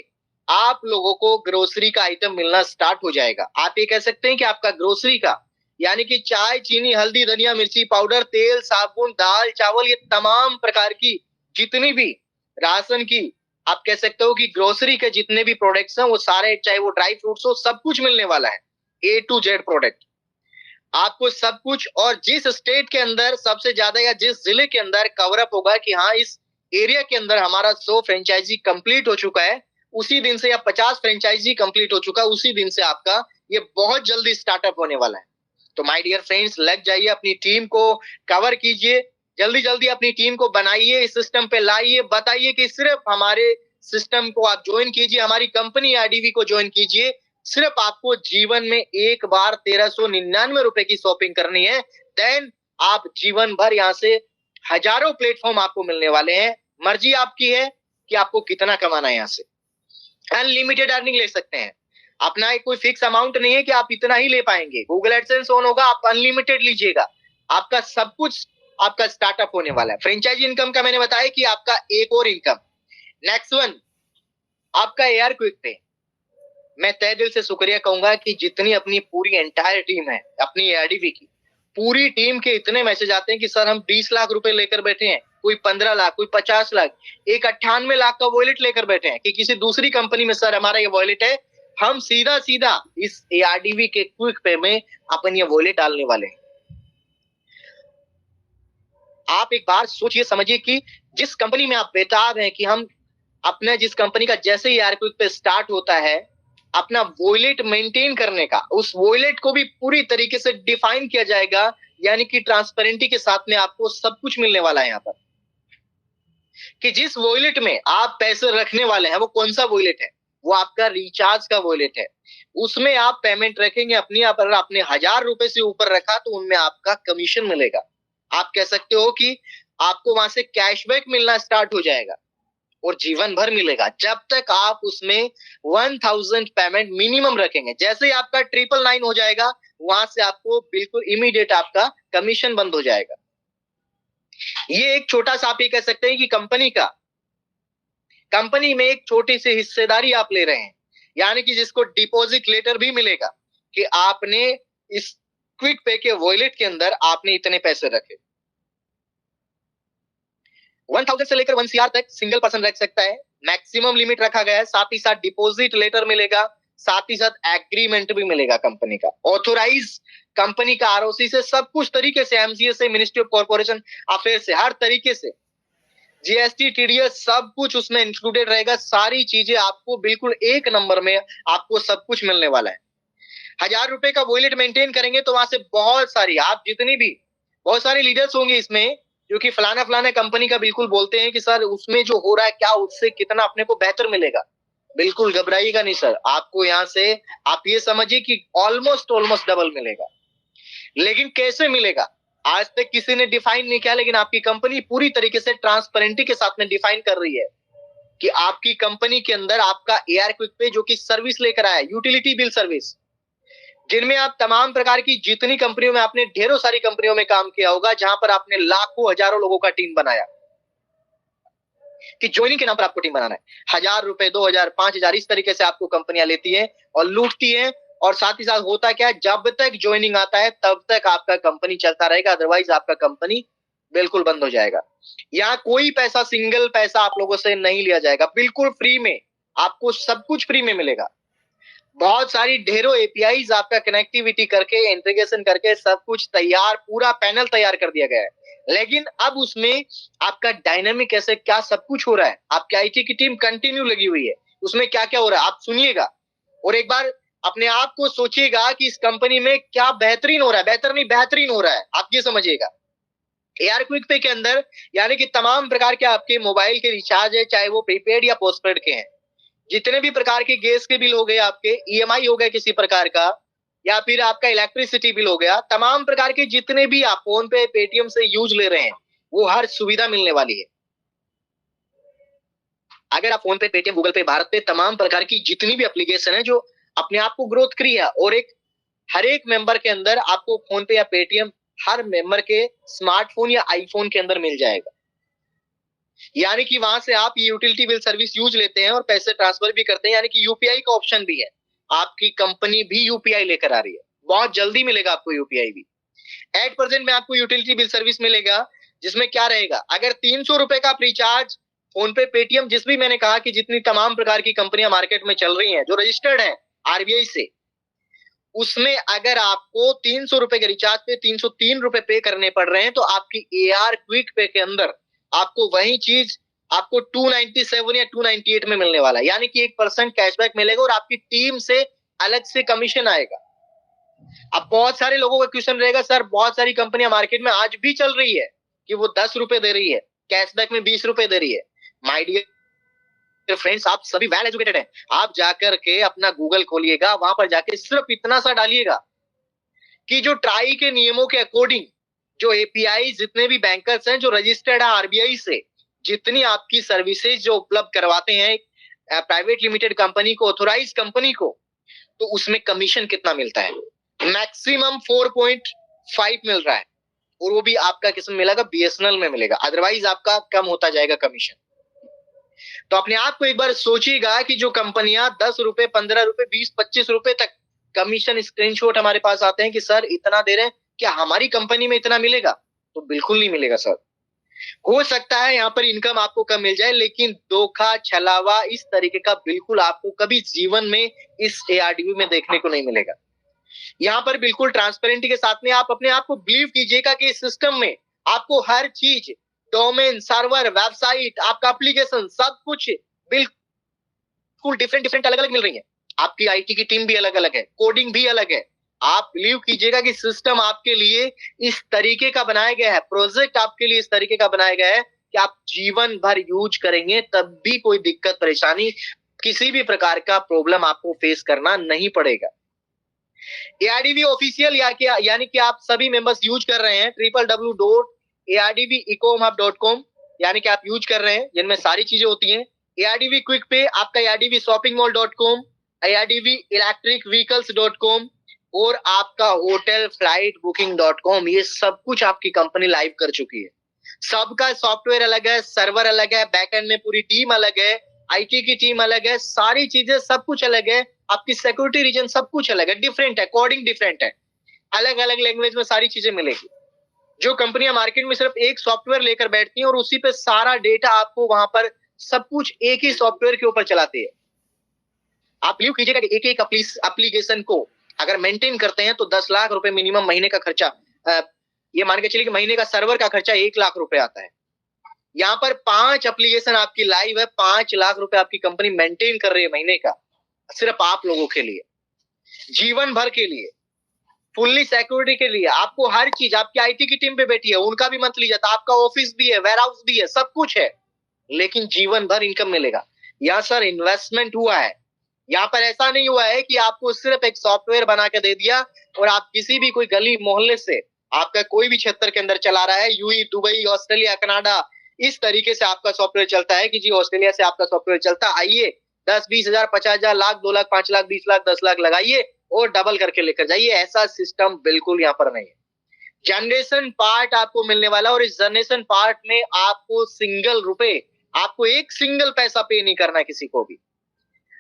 आप लोगों को ग्रोसरी का आइटम मिलना स्टार्ट हो जाएगा। आप ये कह सकते हैं कि आपका ग्रोसरी का, यानी कि चाय, चीनी, हल्दी, धनिया, मिर्ची पाउडर, तेल, साबुन, दाल, चावल, ये तमाम प्रकार की जितनी भी राशन की, आप कह सकते हो कि ग्रोसरी के जितने भी प्रोडक्ट्स हैं वो सारे, चाहे वो ड्राई फ्रूट्स हो, सब कुछ मिलने वाला है। A to Z प्रोडक्ट आपको सब कुछ। और जिस स्टेट के अंदर सबसे ज्यादा या जिस जिले के अंदर कवर अप होगा कि हाँ इस एरिया के अंदर हमारा 100 फ्रेंचाइजी कंप्लीट हो चुका है, उसी दिन से, या 50 फ्रेंचाइजी कंप्लीट हो चुका है, उसी दिन से आपका ये बहुत जल्दी स्टार्टअप होने वाला है। तो माय डियर फ्रेंड्स, लग जाइए, अपनी टीम को कवर कीजिए, जल्दी जल्दी अपनी टीम को बनाइए, इस सिस्टम पे लाइए, बताइए कि सिर्फ हमारे सिस्टम को आप ज्वाइन कीजिए, हमारी कंपनी आईडीवी को ज्वाइन कीजिए, सिर्फ आपको जीवन में एक बार 1399 रुपए की शॉपिंग करनी है। देन आप जीवन भर यहाँ से हजारों प्लेटफॉर्म आपको मिलने वाले हैं। मर्जी आपकी है कि आपको कितना कमाना है, यहाँ से अनलिमिटेड अर्निंग ले सकते हैं। अपना कोई फिक्स अमाउंट नहीं है कि आप इतना ही ले पाएंगे। गूगल एडसेंस ऑन होगा, आप अनलिमिटेड लीजिएगा, आपका सब कुछ आपका स्टार्टअप होने वाला है। फ्रेंचाइजी इनकम का मैंने बताया कि आपका एक और इनकम। नेक्स्ट वन आपका एआर क्विक पे। मैं तहे दिल से शुक्रिया कहूंगा कि जितनी अपनी पूरी एंटायर टीम है, अपनी एआरडीवी की पूरी टीम के इतने मैसेज आते हैं कि सर हम 20 लाख रुपए लेकर बैठे हैं, कोई 15 लाख, कोई 50 लाख, एक 98 लाख का वॉलेट लेकर बैठे हैं कि किसी दूसरी कंपनी में सर हमारा ये वॉलेट है, हम सीधा सीधा इस एआरडीवी के क्विक पे में अपन ये वॉलेट डालने वाले हैं। आप एक बार सोचिए समझिए कि जिस कंपनी में आप बेताब हैं कि हम अपने, जिस कंपनी का जैसे ही एआर क्विक पे स्टार्ट होता है, अपना वॉलेट मेंटेन करने का, उस वॉलेट को भी पूरी तरीके से डिफाइन किया जाएगा, यानी कि ट्रांसपेरेंटी के साथ में आपको सब कुछ मिलने वाला है यहाँ पर, कि जिस वॉलेट में आप पैसे रखने वाले हैं वो कौन सा वॉलेट है, वो आपका रिचार्ज का वॉलेट है। उसमें आप पेमेंट रखेंगे अपनी, अगर आपने 1000 रुपए से ऊपर रखा तो उनमें आपका कमीशन मिलेगा। आप कह सकते हो कि आपको वहां से कैशबैक मिलना स्टार्ट हो जाएगा, और जीवन भर मिलेगा जब तक आप उसमें 1000 पेमेंट मिनिमम रखेंगे। जैसे ही आपका 999 हो जाएगा, वहां से आपको बिल्कुल इमीडिएट आपका कमीशन बंद हो जाएगा। ये एक छोटा सा, आप ये कह सकते हैं कि कंपनी में एक छोटी सी हिस्सेदारी आप ले रहे हैं, यानी कि जिसको डिपॉजिट लेटर भी मिलेगा कि आपने इस क्विक पे के वॉलेट के अंदर आपने इतने पैसे रखे। 1000 से लेकर 1 CR तक सिंगल पर्सन रख सकता है, मैक्सिमम लिमिट रखा गया है। साथ ही साथ डिपॉजिट लेटर मिलेगा, साथ ही साथ एग्रीमेंट भी मिलेगा कंपनी का, ऑथोराइज कंपनी का आरओसी से, सब कुछ तरीके से, एमसीए से, मिनिस्ट्री ऑफ कॉर्पोरेशन अफेयर से, हर तरीके से, जीएसटी, टीडीएस, सब कुछ उसमें इंक्लूडेड रहेगा। सारी चीजें आपको बिल्कुल एक नंबर में आपको सब कुछ मिलने वाला है। 1000 रुपए का वॉलेट मेंटेन करेंगे तो वहां से बहुत सारी, आप जितनी भी, बहुत सारे लीडर्स होंगे इसमें जो कि फलाना फलाना कंपनी का बिल्कुल बोलते हैं कि सर उसमें जो हो रहा है क्या, उससे कितना अपने को बेहतर मिलेगा। बिल्कुल घबराइएगा नहीं सर, आपको यहाँ से आप ये समझिए कि ऑलमोस्ट डबल मिलेगा। लेकिन कैसे मिलेगा आज तक किसी ने डिफाइन नहीं किया, लेकिन आपकी कंपनी पूरी तरीके से ट्रांसपेरेंटी के साथ में डिफाइन कर रही है कि आपकी कंपनी के अंदर आपका एआर क्विक पे जो कि सर्विस लेकर आया, यूटिलिटी बिल सर्विस, जिनमें आप तमाम प्रकार की जितनी कंपनियों में, आपने ढेरों सारी कंपनियों में काम किया होगा जहां पर आपने लाखों हजारों लोगों का टीम बनाया कि ज्वाइनिंग के नाम पर आपको टीम बनाना है। 1000 रुपए, 2000, 5000 इस तरीके से आपको कंपनियां लेती हैं और लूटती हैं। और साथ ही साथ होता क्या है, जब तक ज्वाइनिंग आता है तब तक आपका कंपनी चलता रहेगा, अदरवाइज आपका कंपनी बिल्कुल बंद हो जाएगा। यहाँ कोई पैसा, सिंगल पैसा आप लोगों से नहीं लिया जाएगा, बिल्कुल फ्री में आपको सब कुछ फ्री में मिलेगा। बहुत सारी ढेरों एपीआईज आपका कनेक्टिविटी करके, इंटीग्रेशन करके सब कुछ तैयार, पूरा पैनल तैयार कर दिया गया है। लेकिन अब उसमें आपका डायनामिक कैसे क्या सब कुछ हो रहा है, आपकी आईटी की टीम कंटिन्यू लगी हुई है, उसमें क्या क्या हो रहा है आप सुनिएगा और एक बार अपने आप को सोचिएगा कि इस कंपनी में क्या बेहतरीन हो रहा है। बेहतर नहीं, बेहतरीन हो रहा है, आप ये समझिएगा। एआर क्विक पे के अंदर यानी कि तमाम प्रकार के आपके मोबाइल के रिचार्ज है, चाहे वो प्रीपेड या पोस्टपेड के हैं, जितने भी प्रकार के गैस के बिल हो गए, आपके ईएमआई हो गए किसी प्रकार का, या फिर आपका इलेक्ट्रिसिटी बिल हो गया, तमाम प्रकार के जितने भी आप फोन पे, पेटीएम से यूज ले रहे हैं, वो हर सुविधा मिलने वाली है। अगर आप फोन पे, पेटीएम, गूगल पे, भारत पे, तमाम प्रकार की जितनी भी एप्लीकेशन है जो अपने आप को ग्रोथ करी है, और एक हर एक मेंबर के अंदर आपको फोन पे या पेटीएम हर मेंबर के स्मार्टफोन या आईफोन के अंदर मिल जाएगा। यानी कि वहां से आप यूटिलिटी बिल सर्विस यूज लेते हैं और पैसे ट्रांसफर भी करते हैं, यानी कि यूपीआई का ऑप्शन भी है। आपकी कंपनी भी यूपीआई लेकर आ रही है, बहुत जल्दी मिलेगा आपको यूपीआई भी। 8% में आपको यूटिलिटी बिल सर्विस मिलेगा, जिसमें क्या रहेगा, अगर 300 रुपए का आप रिचार्ज फोन पे, पेटीएम, जिस भी मैंने कहा कि जितनी तमाम प्रकार की कंपनियां मार्केट में चल रही हैं जो रजिस्टर्ड है आरबीआई से, उसमें अगर आपको 300 रुपए के रिचार्ज पे 303 रुपए पे करने पड़ रहे हैं, तो आपकी एआर क्विक पे के अंदर आपको वही चीज आपको 297 या 298 में मिलने वाला है, यानी कि 1% कैशबैक मिलेगा और आपकी टीम से अलग से कमीशन आएगा। अब बहुत सारे लोगों का क्वेश्चन रहेगा, सर बहुत सारी कंपनियां मार्केट में आज भी चल रही है कि वो 10 रुपए दे रही है, कैशबैक में 20 रुपए दे रही है। माय डियर फ्रेंड्स, आप सभी वेल एजुकेटेड हैं, आप जाकर के अपना गूगल खोलिएगा, वहां पर जाके सिर्फ इतना सा डालिएगा कि जो ट्राई के नियमों के अकॉर्डिंग जो एपीआई, जितने भी बैंकर्स हैं जो रजिस्टर्ड है आरबीआई से, जितनी आपकी सर्विसेज जो उपलब्ध करवाते हैं प्राइवेट लिमिटेड कंपनी को, ऑथोराइज कंपनी को, तो उसमें कमीशन कितना मिलता है, मैक्सिमम 4.5 मिल रहा है, और वो भी आपका किस्म मिलेगा बीएसएनएल में मिलेगा, अदरवाइज आपका कम होता जाएगा कमीशन। तो अपने आप को एक बार सोचिएगा कि जो कंपनियां 10 रुपए, 15 रुपए, 20, 25 रुपए तक कमीशन स्क्रीनशॉट हमारे पास आते हैं कि सर इतना दे रहे हैं, क्या हमारी कंपनी में इतना मिलेगा? तो बिल्कुल नहीं मिलेगा सर। हो सकता है यहाँ पर इनकम आपको कम मिल जाए, लेकिन धोखा, छलावा, इस तरीके का बिल्कुल आपको कभी जीवन में इस एआरडीबी में देखने को नहीं मिलेगा। यहाँ पर बिल्कुल ट्रांसपेरेंटी के साथ में आप अपने आप को बिलीव कीजिएगा कि इस सिस्टम में आपको हर चीज, डोमेन, सर्वर, वेबसाइट, आपका एप्लीकेशन, सब कुछ बिल्कुल डिफरेंट अलग अलग मिल रही है। आपकी आईटी की टीम भी अलग अलग है, कोडिंग भी अलग है। आप बिलीव कीजिएगा कि सिस्टम आपके लिए इस तरीके का बनाया गया है, प्रोजेक्ट आपके लिए इस तरीके का बनाया गया है कि आप जीवन भर यूज करेंगे तब भी कोई दिक्कत, परेशानी, किसी भी प्रकार का प्रॉब्लम आपको फेस करना नहीं पड़ेगा। एआरडीबी ऑफिशियल यानी कि आप सभी मेंबर्स यूज कर रहे हैं www.ardbecomhub.com, यानी कि आप यूज कर रहे हैं, जिनमें सारी चीजें होती हैं। एआरडीबी क्विक पे आपका ardbshoppingmall.com, ardbelectricvehicles.com और आपका होटल फ्लाइट बुकिंग.com, ये सब कुछ आपकी कंपनी लाइव कर चुकी है। सबका सॉफ्टवेयर अलग है, सर्वर अलग है, बैकएंड में पूरी टीम अलग है, आईटी की टीम अलग है, सारी चीजें सब कुछ अलग है, आपकी सिक्योरिटी रीजन सब कुछ अलग है, डिफरेंट है, कोडिंग डिफरेंट है। अलग अलग लैंग्वेज में सारी चीजें मिलेगी। जो कंपनियां मार्केट में सिर्फ एक सॉफ्टवेयर लेकर बैठती हैं और उसी पे सारा डेटा आपको वहां पर सब कुछ एक ही सॉफ्टवेयर के ऊपर चलाती है। आप बिलीव कीजिएगा कि एक एक एप्लीकेशन को अगर मेंटेन करते हैं तो 10 लाख रुपए मिनिमम महीने का खर्चा, ये मान के चलिए कि महीने का सर्वर का खर्चा 1 लाख रुपए आता है। यहाँ पर 5 एप्लीकेशन आपकी लाइव है, 5 लाख रुपए आपकी कंपनी मेंटेन कर रही है महीने का, सिर्फ आप लोगों के लिए, जीवन भर के लिए, फुल्ली सिक्योरिटी के लिए। आपको हर चीज, आपकी आईटी की टीम पे बैठी है, उनका भी मंथली जाता है, आपका ऑफिस भी है, वेयर हाउस भी है, सब कुछ है, लेकिन जीवन भर इनकम मिलेगा। यहाँ सर इन्वेस्टमेंट हुआ है। यहाँ पर ऐसा नहीं हुआ है कि आपको सिर्फ एक सॉफ्टवेयर बना के दे दिया और आप किसी भी कोई गली मोहल्ले से, आपका कोई भी क्षेत्र के अंदर चला रहा है, यूएई, दुबई, ऑस्ट्रेलिया, कनाडा, इस तरीके से आपका सॉफ्टवेयर चलता है कि जी ऑस्ट्रेलिया से आपका सॉफ्टवेयर चलता, आइए 10-20 हजार, 50 हजार, लाख, 2 लाख, 5 लाख, 20 लाख, 10 लाख लगाइए और डबल करके लेकर जाइए। ऐसा सिस्टम बिल्कुल यहाँ पर नहीं है। जनरेशन पार्ट आपको मिलने वाला, और इस जनरेशन पार्ट में आपको सिंगल रुपए, आपको एक सिंगल पैसा पे नहीं करना है किसी को भी।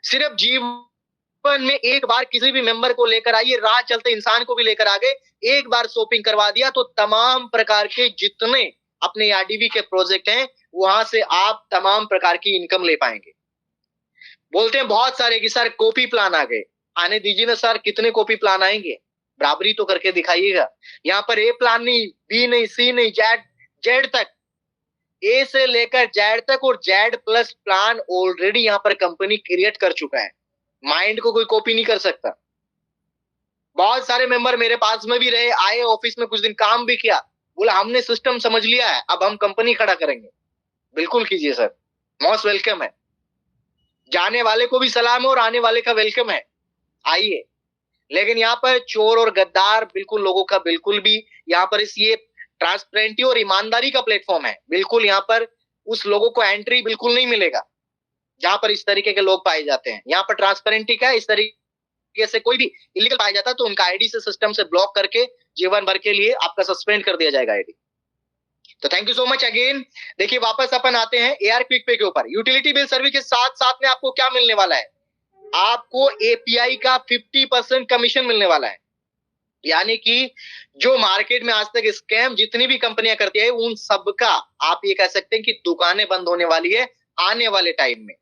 सिर्फ जीवन में एक बार किसी भी मेंबर को लेकर आइए, राह चलते इंसान को भी लेकर आ गए, एक बार शॉपिंग करवा दिया तो तमाम प्रकार के जितने अपने आरडीवी के प्रोजेक्ट हैं वहां से आप तमाम प्रकार की इनकम ले पाएंगे। बोलते हैं बहुत सारे कि सर कॉपी प्लान आ गए, आने दीजिए ना सर, कितने कॉपी प्लान आएंगे, बराबरी तो करके दिखाइएगा। यहाँ पर ए प्लान नहीं, बी नहीं, सी नहीं, जेड तक, ए से लेकर जेड तक, और जेड प्लस प्लान ऑलरेडी यहाँ पर कंपनी क्रिएट कर चुका है। माइंड को कोई कॉपी नहीं कर सकता। बहुत सारे मेंबर मेरे पास में भी रहे, आए ऑफिस में कुछ दिन काम भी किया, बोला हमने सिस्टम समझ लिया है, अब हम कंपनी खड़ा करेंगे। बिल्कुल कीजिए सर, मोस्ट वेलकम है। जाने वाले को भी सलाम है और आने वाले का वेलकम है, आइए। लेकिन यहाँ पर चोर और गद्दार बिल्कुल लोगों का बिल्कुल भी, यहाँ पर इस ये ट्रांसपेरेंटी और ईमानदारी का प्लेटफॉर्म है, बिल्कुल यहाँ पर उस लोगों को एंट्री बिल्कुल नहीं मिलेगा जहां पर इस तरीके के लोग पाए जाते हैं। यहाँ पर ट्रांसपेरेंटी का, इस तरीके से कोई भी इलीगल पाया जाता है तो उनका आईडी से सिस्टम से ब्लॉक करके जीवन भर के लिए आपका सस्पेंड कर दिया जाएगा आईडी। तो thank you so much again. देखिए वापस अपन आते हैं एआर क्विक पे के ऊपर। यूटिलिटी बिल सर्विस के साथ साथ में आपको क्या मिलने वाला है, आपको एपीआई का 50% कमीशन मिलने वाला है। यानी कि जो मार्केट में आज तक स्कैम जितनी भी कंपनियां करती है उन सबका आप ये कह सकते हैं कि दुकानें बंद होने वाली है आने वाले टाइम में।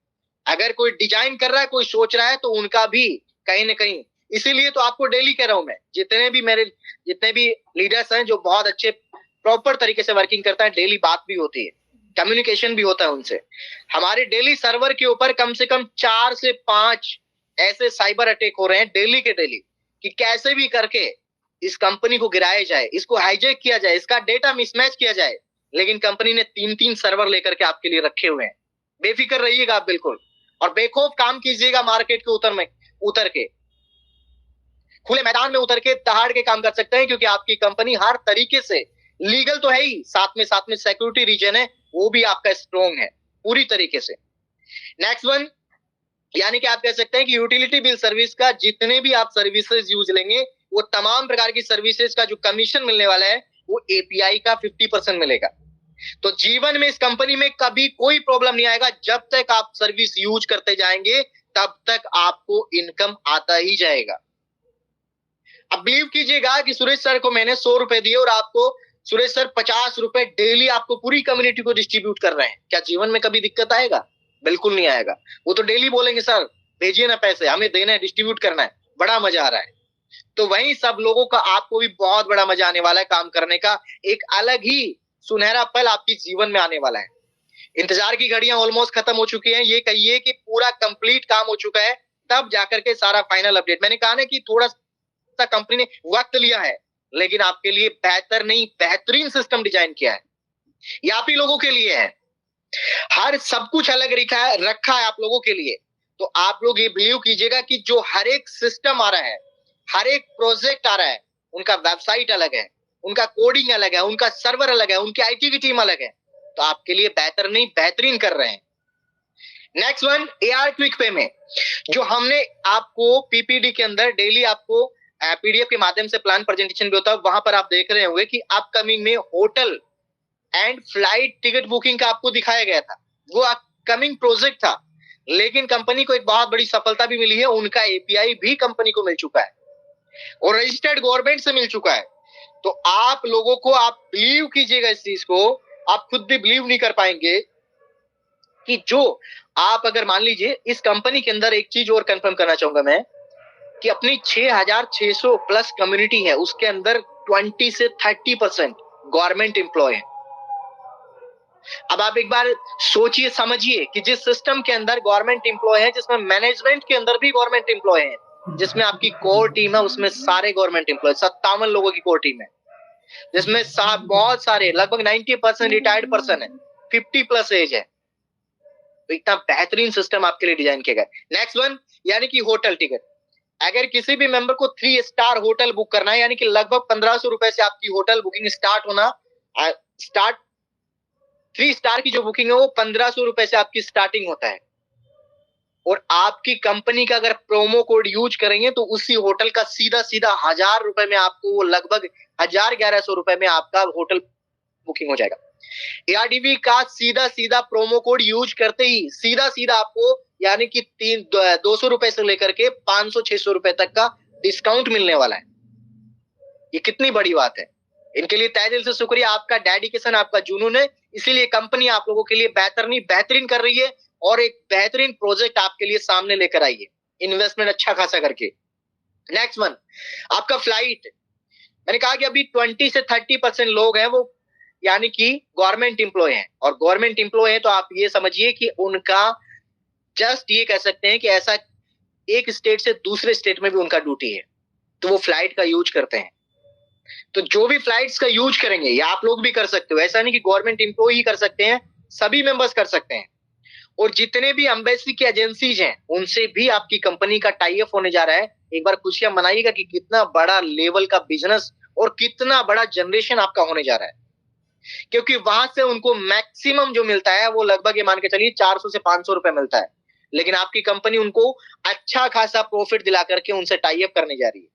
अगर कोई डिजाइन कर रहा है, कोई सोच रहा है, तो उनका भी कहीं ना कहीं, इसीलिए तो आपको डेली कह रहा हूं मैं, जितने भी लीडर्स हैं जो बहुत अच्छे प्रॉपर तरीके से वर्किंग करता है, डेली बात भी होती है, कम्युनिकेशन भी होता है उनसे। हमारे डेली सर्वर के ऊपर कम से कम 4 से 5 ऐसे साइबर अटैक हो रहे हैं डेली के डेली, कि कैसे भी करके इस कंपनी को गिराया जाए, इसको हाईजैक किया जाए, इसका डेटा मिसमैच किया जाए। लेकिन कंपनी ने 3-3 सर्वर लेकर के आपके लिए रखे हुए हैं। बेफिक्र रहिएगा आप बिल्कुल, और बेखौफ काम कीजिएगा। मार्केट के उतर के खुले मैदान में उतर के दहाड़ के काम कर सकते हैं, क्योंकि आपकी कंपनी हर तरीके से लीगल तो है ही, साथ में सिक्योरिटी रीजन है वो भी आपका स्ट्रॉन्ग है पूरी तरीके से। नेक्स्ट वन, यानी कि आप कह सकते हैं कि यूटिलिटी बिल सर्विस का जितने भी आप सर्विसेज यूज लेंगे, वो तमाम प्रकार की सर्विसेज का जो कमीशन मिलने वाला है वो एपीआई का 50% मिलेगा। तो जीवन में इस कंपनी में कभी कोई प्रॉब्लम नहीं आएगा। जब तक आप सर्विस यूज करते जाएंगे तब तक आपको इनकम आता ही जाएगा। अब बिलीव कीजिएगा कि सुरेश सर को मैंने 100 रुपए दिए और आपको सुरेश सर 50 रुपए डेली आपको पूरी कम्युनिटी को डिस्ट्रीब्यूट कर रहे हैं, क्या जीवन में कभी दिक्कत आएगा? बिल्कुल नहीं आएगा। वो तो डेली बोलेंगे सर भेजिए ना पैसे, हमें देना है, डिस्ट्रीब्यूट करना है, बड़ा मजा आ रहा है। तो वहीं सब लोगों का आपको भी बहुत बड़ा मजा आने वाला है काम करने का। एक अलग ही सुनहरा पल आपकी जीवन में आने वाला है। इंतजार की घड़ियां ऑलमोस्ट खत्म हो चुकी हैं। ये कहिए कि पूरा कंप्लीट काम हो चुका है, तब जाकर के सारा फाइनल अपडेट। मैंने कहा ना कि थोड़ा सा कंपनी ने वक्त लिया है, लेकिन आपके लिए बेहतर नहीं बेहतरीन सिस्टम डिजाइन किया है। ये आप ही लोगों के लिए है। हर सब कुछ अलग रखा है आप लोगों के लिए। तो आप लोग ये बिलीव कीजिएगा कि जो हर एक सिस्टम आ रहा है, हर एक प्रोजेक्ट आ रहा है, उनका वेबसाइट अलग है, उनका कोडिंग अलग है, उनका सर्वर अलग है, उनकी आईटी की टीम अलग है। तो आपके लिए बेहतर नहीं बेहतरीन कर रहे हैं। नेक्स्ट वन, एआर क्विक पे में जो हमने आपको पीपीडी के अंदर डेली आपको पीडीएफ के माध्यम से प्लान प्रेजेंटेशन भी होता है, वहां पर आप देख रहे होंगे कि अपकमिंग में hotel and flight ticket booking का आपको दिखाया गया था। वो अपकमिंग प्रोजेक्ट था, लेकिन कंपनी को एक बहुत बड़ी सफलता भी मिली है, उनका एपीआई भी कंपनी को मिल चुका है। और रजिस्टर्ड गवर्नमेंट से मिल चुका है। तो आप लोगों को, आप बिलीव कीजिएगा इस चीज को, आप खुद भी बिलीव नहीं कर पाएंगे कि जो आप अगर मान लीजिए इस कंपनी के अंदर, एक चीज और कंफर्म करना चाहूंगा मैं कि अपनी 6600 प्लस कम्युनिटी है, उसके अंदर 20 से 30% गवर्नमेंट एम्प्लॉय है। अब आप एक बार सोचिए, समझिए कि जिस सिस्टम के अंदर गवर्नमेंट एम्प्लॉय है, जिसमें मैनेजमेंट के अंदर भी गवर्नमेंट एम्प्लॉय है, जिसमें आपकी कोर टीम है उसमें सारे गवर्नमेंट एम्प्लॉय, 57 लोगों की कोर टीम है, जिसमें बहुत सारे लगभग 90% रिटायर्ड पर्सन है, 50 प्लस एज है। तो इतना बेहतरीन सिस्टम आपके लिए डिजाइन किया गया। नेक्स्ट वन, यानी कि होटल टिकट। अगर किसी भी मेंबर को 3 स्टार होटल बुक करना है, यानी कि लगभग 1500 रुपए से आपकी होटल बुकिंग स्टार्ट होना, 3 स्टार की जो बुकिंग है वो 1500 रुपए से आपकी स्टार्टिंग होता है। और आपकी कंपनी का अगर प्रोमो कोड यूज करेंगे तो उसी होटल का सीधा सीधा 1000 रुपए में आपको, वो लगभग 1100 रुपए में आपका होटल बुकिंग हो जाएगा। एआरडीवी का सीधा सीधा प्रोमो कोड यूज करते ही सीधा सीधा आपको, यानी कि 200 रुपए से लेकर के 500-600 रुपए तक का डिस्काउंट मिलने वाला है। ये कितनी बड़ी बात है। इनके लिए तहे दिल से शुक्रिया, आपका डेडिकेशन, आपका जुनून है, इसीलिए कंपनी आप लोगों के लिए बेहतरीन कर रही है और एक बेहतरीन प्रोजेक्ट आपके लिए सामने लेकर आई है, इन्वेस्टमेंट अच्छा खासा करके। नेक्स्ट वन, आपका फ्लाइट। मैंने कहा कि अभी 20 से 30% लोग हैं वो, यानी कि गवर्नमेंट एम्प्लॉय हैं, और गवर्नमेंट एम्प्लॉय हैं तो आप ये समझिए कि उनका जस्ट ये कह सकते हैं कि ऐसा एक स्टेट से दूसरे स्टेट में भी उनका ड्यूटी है, तो वो फ्लाइट का यूज करते हैं। तो जो भी फ्लाइट्स का यूज करेंगे, या आप लोग भी कर सकते हो, ऐसा नहीं कि गवर्नमेंट एम्प्लॉय ही कर सकते हैं, सभी मेंबर्स कर सकते हैं। और जितने भी एम्बेसी की एजेंसीज हैं उनसे भी आपकी कंपनी का टाई अप होने जा रहा है। एक बार खुशियां मनाइएगा कि कितना बड़ा लेवल का बिजनेस और कितना बड़ा जनरेशन आपका होने जा रहा है, क्योंकि वहां से उनको मैक्सिमम जो मिलता है वो लगभग, ये मान के चलिए 400 से 500 रुपए मिलता है, लेकिन आपकी कंपनी उनको अच्छा खासा प्रॉफिट दिला करके उनसे टाई अप करने जा रही है।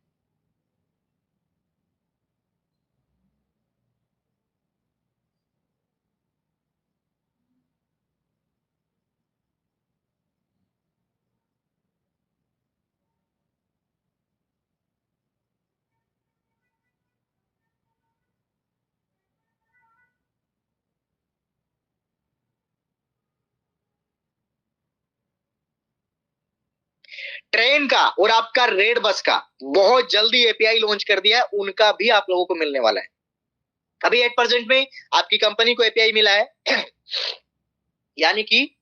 ट्रेन का और आपका रेड बस का बहुत जल्दी एपीआई लॉन्च कर दिया है, उनका भी आप लोगों को मिलने वाला है। अभी 8% में आपकी कंपनी को एपीआई मिला है, यानी कि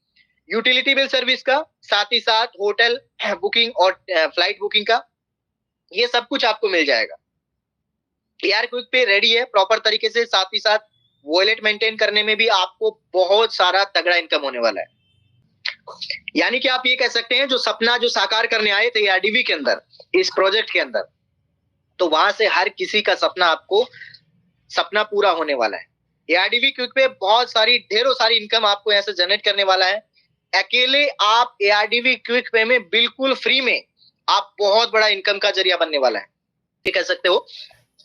यूटिलिटी बिल सर्विस का, साथ ही साथ होटल बुकिंग और फ्लाइट बुकिंग का, ये सब कुछ आपको मिल जाएगा। एआर क्विक पे रेडी है प्रॉपर तरीके से, साथ ही साथ वॉलेट मेंटेन करने में भी आपको बहुत सारा तगड़ा इनकम होने वाला है। यानी कि आप ये कह सकते हैं जो सपना जो साकार करने आए थे एआरडीवी के अंदर, इस प्रोजेक्ट के अंदर, तो वहां से हर किसी का सपना पूरा होने वाला है। एआरडीवी क्विक पे बहुत सारी, ढेरों सारी इनकम आपको यहाँ से जनरेट करने वाला है। अकेले आप एआरडीवी क्विक पे में बिल्कुल फ्री में आप बहुत बड़ा इनकम का जरिया बनने वाला है। ये कह सकते हो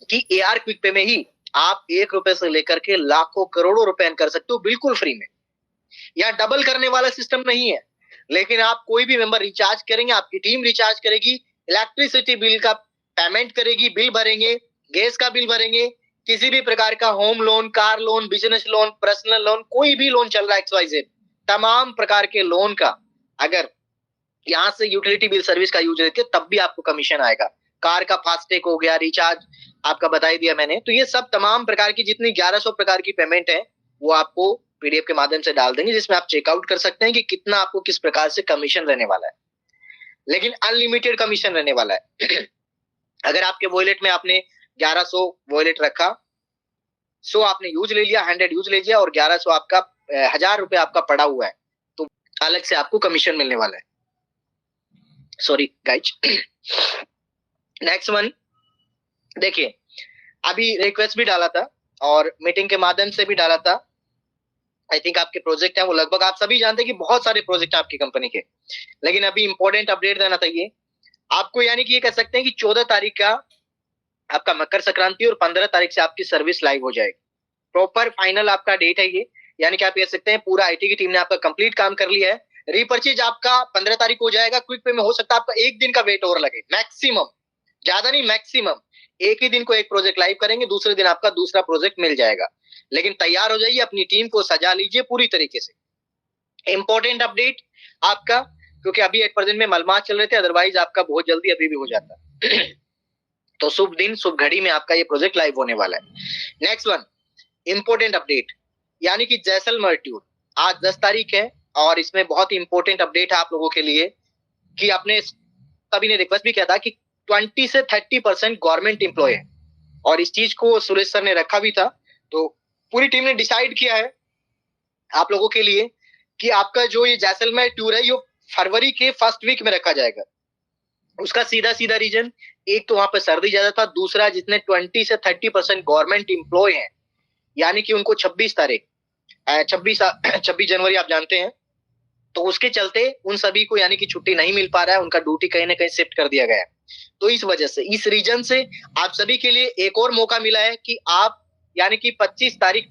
कि एआर क्विक पे में ही आप 1 रुपए से लेकर के लाखों करोड़ों रुपए अर्न कर सकते हो बिल्कुल फ्री में। यहाँ डबल करने वाला सिस्टम नहीं है, लेकिन आप कोई भी मेंबर रिचार्ज करेंगे, आपकी टीम रिचार्ज करेगी, इलेक्ट्रिसिटी बिल का पेमेंट करेगी, बिल भरेंगे, गैस का बिल भरेंगे, किसी भी प्रकार का home loan, car loan, business loan, personal loan, कोई भी लोन चल रहा है XYZ, तमाम प्रकार के लोन का अगर यहाँ से यूटिलिटी बिल सर्विस का यूज करके तब भी आपको कमीशन आएगा। कार का फास्टैग हो गया, रिचार्ज आपका बता ही दिया मैंने। तो ये सब तमाम प्रकार की जितनी 1100 प्रकार की पेमेंट है वो आपको पीडीएफ के माध्यम से डाल देंगे, जिसमें आप चेकआउट कर सकते हैं कि कितना आपको किस प्रकार से कमीशन रहने वाला है, लेकिन अनलिमिटेड कमीशन रहने वाला है। अगर आपके वॉलेट में आपने 1100 वॉलेट रखा, 100 आपने यूज ले लिया, 100 यूज ले लिया और 1100 आपका 1000 रुपए आपका पड़ा हुआ है, तो अलग से आपको कमीशन मिलने वाला है। Sorry guys. नेक्स्ट वन देखिए, अभी रिक्वेस्ट भी डाला था और मीटिंग के माध्यम से भी डाला था। आई थिंक आपके प्रोजेक्ट है वो लगभग आप सभी जानते हैं कि बहुत सारे प्रोजेक्ट है आपकी कंपनी के, लेकिन अभी इंपॉर्टेंट अपडेट देना चाहिए आपको। यानी कि ये कह सकते हैं कि 14 तारीख का आपका मकर संक्रांति और 15 तारीख से आपकी सर्विस लाइव हो जाएगी। प्रॉपर फाइनल आपका डेट है ये, यानी कि आप कह सकते हैं पूरा आईटी की टीम ने आपका कंप्लीट काम कर लिया है। रीपर्चेज आपका 15 तारीख हो जाएगा। क्विक पे में हो सकता है आपका 1 दिन का वेट और लगे मैक्सिमम, ज्यादा नहीं, मैक्सिमम एक ही दिन को एक प्रोजेक्ट लाइव करेंगे, दूसरे दिन आपका दूसरा प्रोजेक्ट मिल जाएगा। लेकिन तैयार हो जाइए, अपनी टीम को सजा लीजिए पूरी तरीके से। इंपॉर्टेंट अपडेट आपका, क्योंकि अभी एट प्रेजेंट में मलमास चल रहे थे, अदरवाइज आपका बहुत जल्दी अभी भी हो जाता। तो शुभ दिन शुभ घड़ी में आपका ये प्रोजेक्ट लाइव होने वाला है। नेक्स्ट वन, इंपॉर्टेंट अपडेट, यानी कि जैसलमेर टूर आज 10 तारीख है, और इसमें बहुत ही इंपॉर्टेंट अपडेट है आप लोगों के लिए कि आपने सभी ने रिक्वेस्ट भी किया था कि 20 से 30% गवर्नमेंट एम्प्लॉय है, और इस चीज को सुरेश सर ने रखा भी था। तो पूरी टीम ने डिसाइड किया है आप लोगों के लिए कि आपका जो ये जैसलमेर टूर है, ये फरवरी के फर्स्ट वीक में रखा जाएगा। उसका सीधा सीधा रीजन, एक तो वहां पर सर्दी ज्यादा था, दूसरा जितने 20 से 30% गवर्नमेंट एम्प्लॉय हैं, यानी कि उनको 26 जनवरी आप जानते हैं, तो उसके चलते उन सभी को यानी कि छुट्टी नहीं मिल पा रहा है, उनका ड्यूटी कहीं ना कहीं शिफ्ट कर दिया गया है। तो इस वजह से, इस रीजन से आप सभी के लिए एक और मौका मिला है कि आप यानी कि 25 तारीख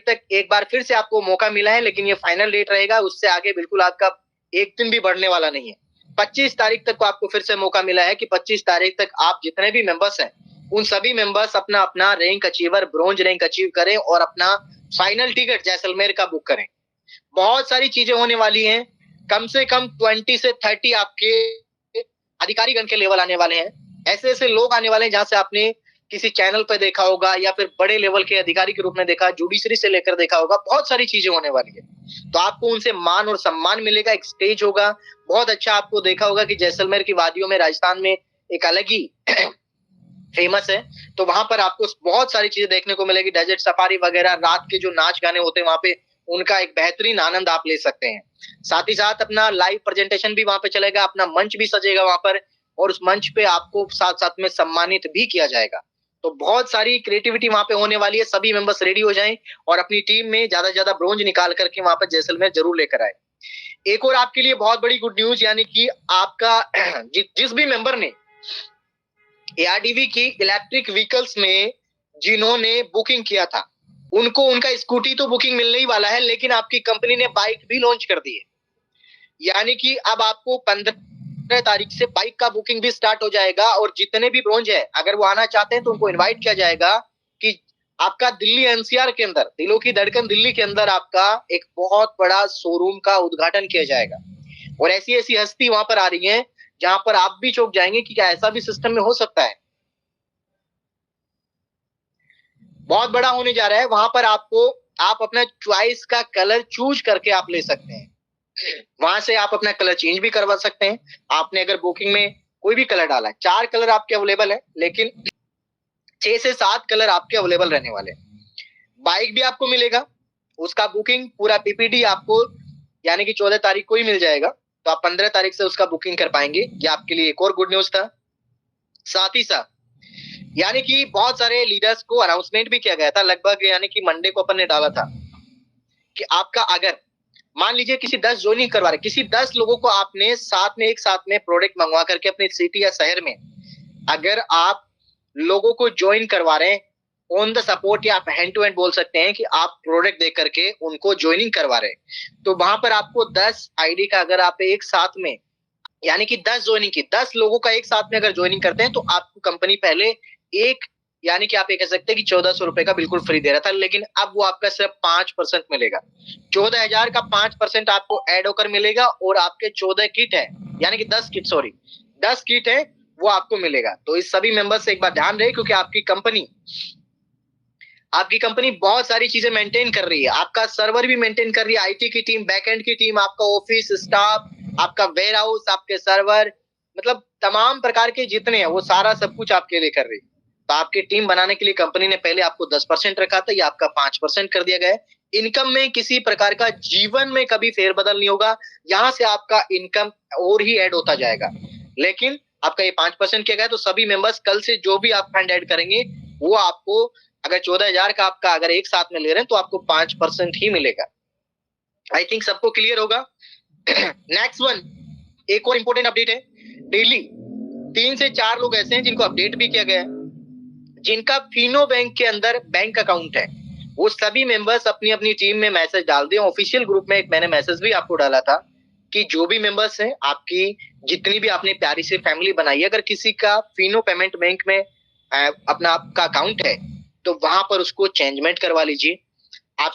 तक एक बार फिर से आपको मौका मिला है, लेकिन ये फाइनल डेट रहेगा, उससे आगे बिल्कुल आपका एक दिन भी बढ़ने वाला नहीं है। 25 तारीख तक को आपको फिर से मौका मिला है कि 25 तारीख तक आप जितने भी मेंबर्स हैं, उन सभी मेंबर्स अपना अपना rank achiever, bronze rank achieve करें और अपना फाइनल टिकट जैसलमेर का बुक करें। बहुत सारी चीजें होने वाली हैं, कम से कम 20 से 30 आपके अधिकारीगण के लेवल आने वाले हैं। ऐसे ऐसे लोग आने वाले हैं जहां से आपने किसी चैनल पर देखा होगा या फिर बड़े लेवल के अधिकारी के रूप में देखा, जुडिशरी से लेकर देखा होगा। बहुत सारी चीजें होने वाली है, तो आपको उनसे मान और सम्मान मिलेगा। एक स्टेज होगा बहुत अच्छा, आपको देखा होगा कि जैसलमेर की वादियों में राजस्थान में एक अलग ही फेमस है, तो वहां पर आपको बहुत सारी चीजें देखने को मिलेगी। डेजर्ट सफारी वगैरह, रात के जो नाच गाने होते हैं वहां पे, उनका एक बेहतरीन आनंद आप ले सकते हैं। साथ ही साथ अपना लाइव प्रेजेंटेशन भी वहां पे चलेगा, अपना मंच भी सजेगा वहां पर, और उस मंच पे आपको साथ साथ में सम्मानित भी किया जाएगा। तो बहुत सारी क्रिएटिविटी वहां पे होने वाली है। सभी मेंबर्स रेडी हो जाएं और अपनी टीम में ज्यादा ज्यादा ब्रोंज निकाल करके वहां पर जैसलमेर जरूर लेकर आए। एक और आपके लिए बहुत बड़ी गुड न्यूज, यानी कि आपका जिस भी मेंबर ने एआरडीवी की इलेक्ट्रिक व्हीकल्स में जिन्होंने बुकिंग किया था, उनको उनका स्कूटी तो बुकिंग मिलने ही वाला है, लेकिन आपकी कंपनी ने बाइक भी लॉन्च कर दी है। यानी कि अब आपको 15 तारीख से बाइक का बुकिंग भी स्टार्ट हो जाएगा, और जितने भी ब्रोंज है अगर वो आना चाहते हैं तो उनको इनवाइट किया जाएगा कि आपका दिल्ली एनसीआर के अंदर, दिलों की धड़कन दिल्ली के अंदर आपका एक बहुत बड़ा शोरूम का उद्घाटन किया जाएगा। और ऐसी ऐसी हस्ती वहां पर आ रही है जहां पर आप भी चौंक जाएंगे कि क्या ऐसा भी सिस्टम में हो सकता है। बहुत बड़ा होने जा रहा है। वहां पर आप अपना चॉइस का कलर चूज करके आप ले सकते हैं, वहां से आप अपना कलर चेंज भी करवा सकते हैं। आपने अगर बुकिंग में कोई भी कलर डाला है, 4 कलर आपके अवेलेबल है, लेकिन 6 से 7 कलर आपके अवेलेबल रहने वाले हैं। बाइक भी आपको मिलेगा, उसका बुकिंग पूरा पीपीडी आपको यानी कि 14 तारीख को ही मिल जाएगा, तो आप 15 तारीख से उसका बुकिंग कर पाएंगे। ये आपके लिए एक और गुड न्यूज था। साथ ही साथ यानी कि बहुत सारे लीडर्स को अनाउंसमेंट भी किया गया था, लगभग यानी कि मंडे को अपन ने डाला था कि आपका अगर मान लीजिए किसी 10 ज्वाइनिंग करवा रहे, किसी 10 लोगों को आपने एक साथ में प्रोडक्ट मंगवा करके अपनी सिटी या शहर में अगर आप लोगों को ज्वाइन करवा रहे हैं ऑन द सपोर्ट, या आप हैंड टू हैंड बोल सकते हैं कि आप प्रोडक्ट देख करके उनको ज्वाइनिंग करवा रहे हैं, तो वहां पर आपको 10 आईडी का अगर आप एक साथ में यानी कि 10 ज्वाइनिंग की 10 लोगों का एक साथ में अगर ज्वाइनिंग करते हैं, तो आपको कंपनी पहले एक यानी कि आप ये कह सकते हैं कि 1400 रुपए का बिल्कुल फ्री दे रहा था, लेकिन अब वो आपका सिर्फ 5% मिलेगा। 14,000 का 5% आपको ऐड होकर मिलेगा, और आपके 14 किट है यानी कि 10 किट है वो आपको मिलेगा। तो इस सभी मेंबर्स से एक बार ध्यान रहे, क्योंकि आपकी कंपनी बहुत सारी चीजें मेंटेन कर रही है। आपका सर्वर भी मेंटेन कर रही है, आईटी की टीम, बैकएंड की टीम, आपका ऑफिस स्टाफ, आपका वेयर हाउस, आपके सर्वर, मतलब तमाम प्रकार के जितने हैं वो सारा सब कुछ आपके लिए कर रही है। तो आपकी टीम बनाने के लिए कंपनी ने पहले आपको 10% रखा था, ये आपका 5% कर दिया गया है। इनकम में किसी प्रकार का जीवन में कभी फेरबदल नहीं होगा, यहाँ से आपका इनकम और ही ऐड होता जाएगा, लेकिन आपका ये 5% किया गया। तो सभी मेंबर्स कल से जो भी आप फंड ऐड करेंगे वो आपको अगर 14,000 का आपका अगर एक साथ में ले रहे हैं तो आपको 5% ही मिलेगा। आई थिंक सबको क्लियर होगा। नेक्स्ट वन, एक और इंपॉर्टेंट अपडेट है। डेली 3 से 4 लोग ऐसे हैं जिनको अपडेट भी किया गया है, जिनका फिनो बैंक के अंदर बैंक अकाउंट है। वो सभी मेंबर्स अपनी अपनी टीम में मैसेज डाल दें। ऑफिशियल ग्रुप में एक मैंने मैसेज भी आपको डाला था कि जो भी मेंबर्स हैं, आपकी जितनी भी आपने प्यारी सी फैमिली बनाई है, अगर किसी का फिनो पेमेंट बैंक में अपना आपका अकाउंट है तो वहां पर उसको चेंजमेंट करवा लीजिए। आप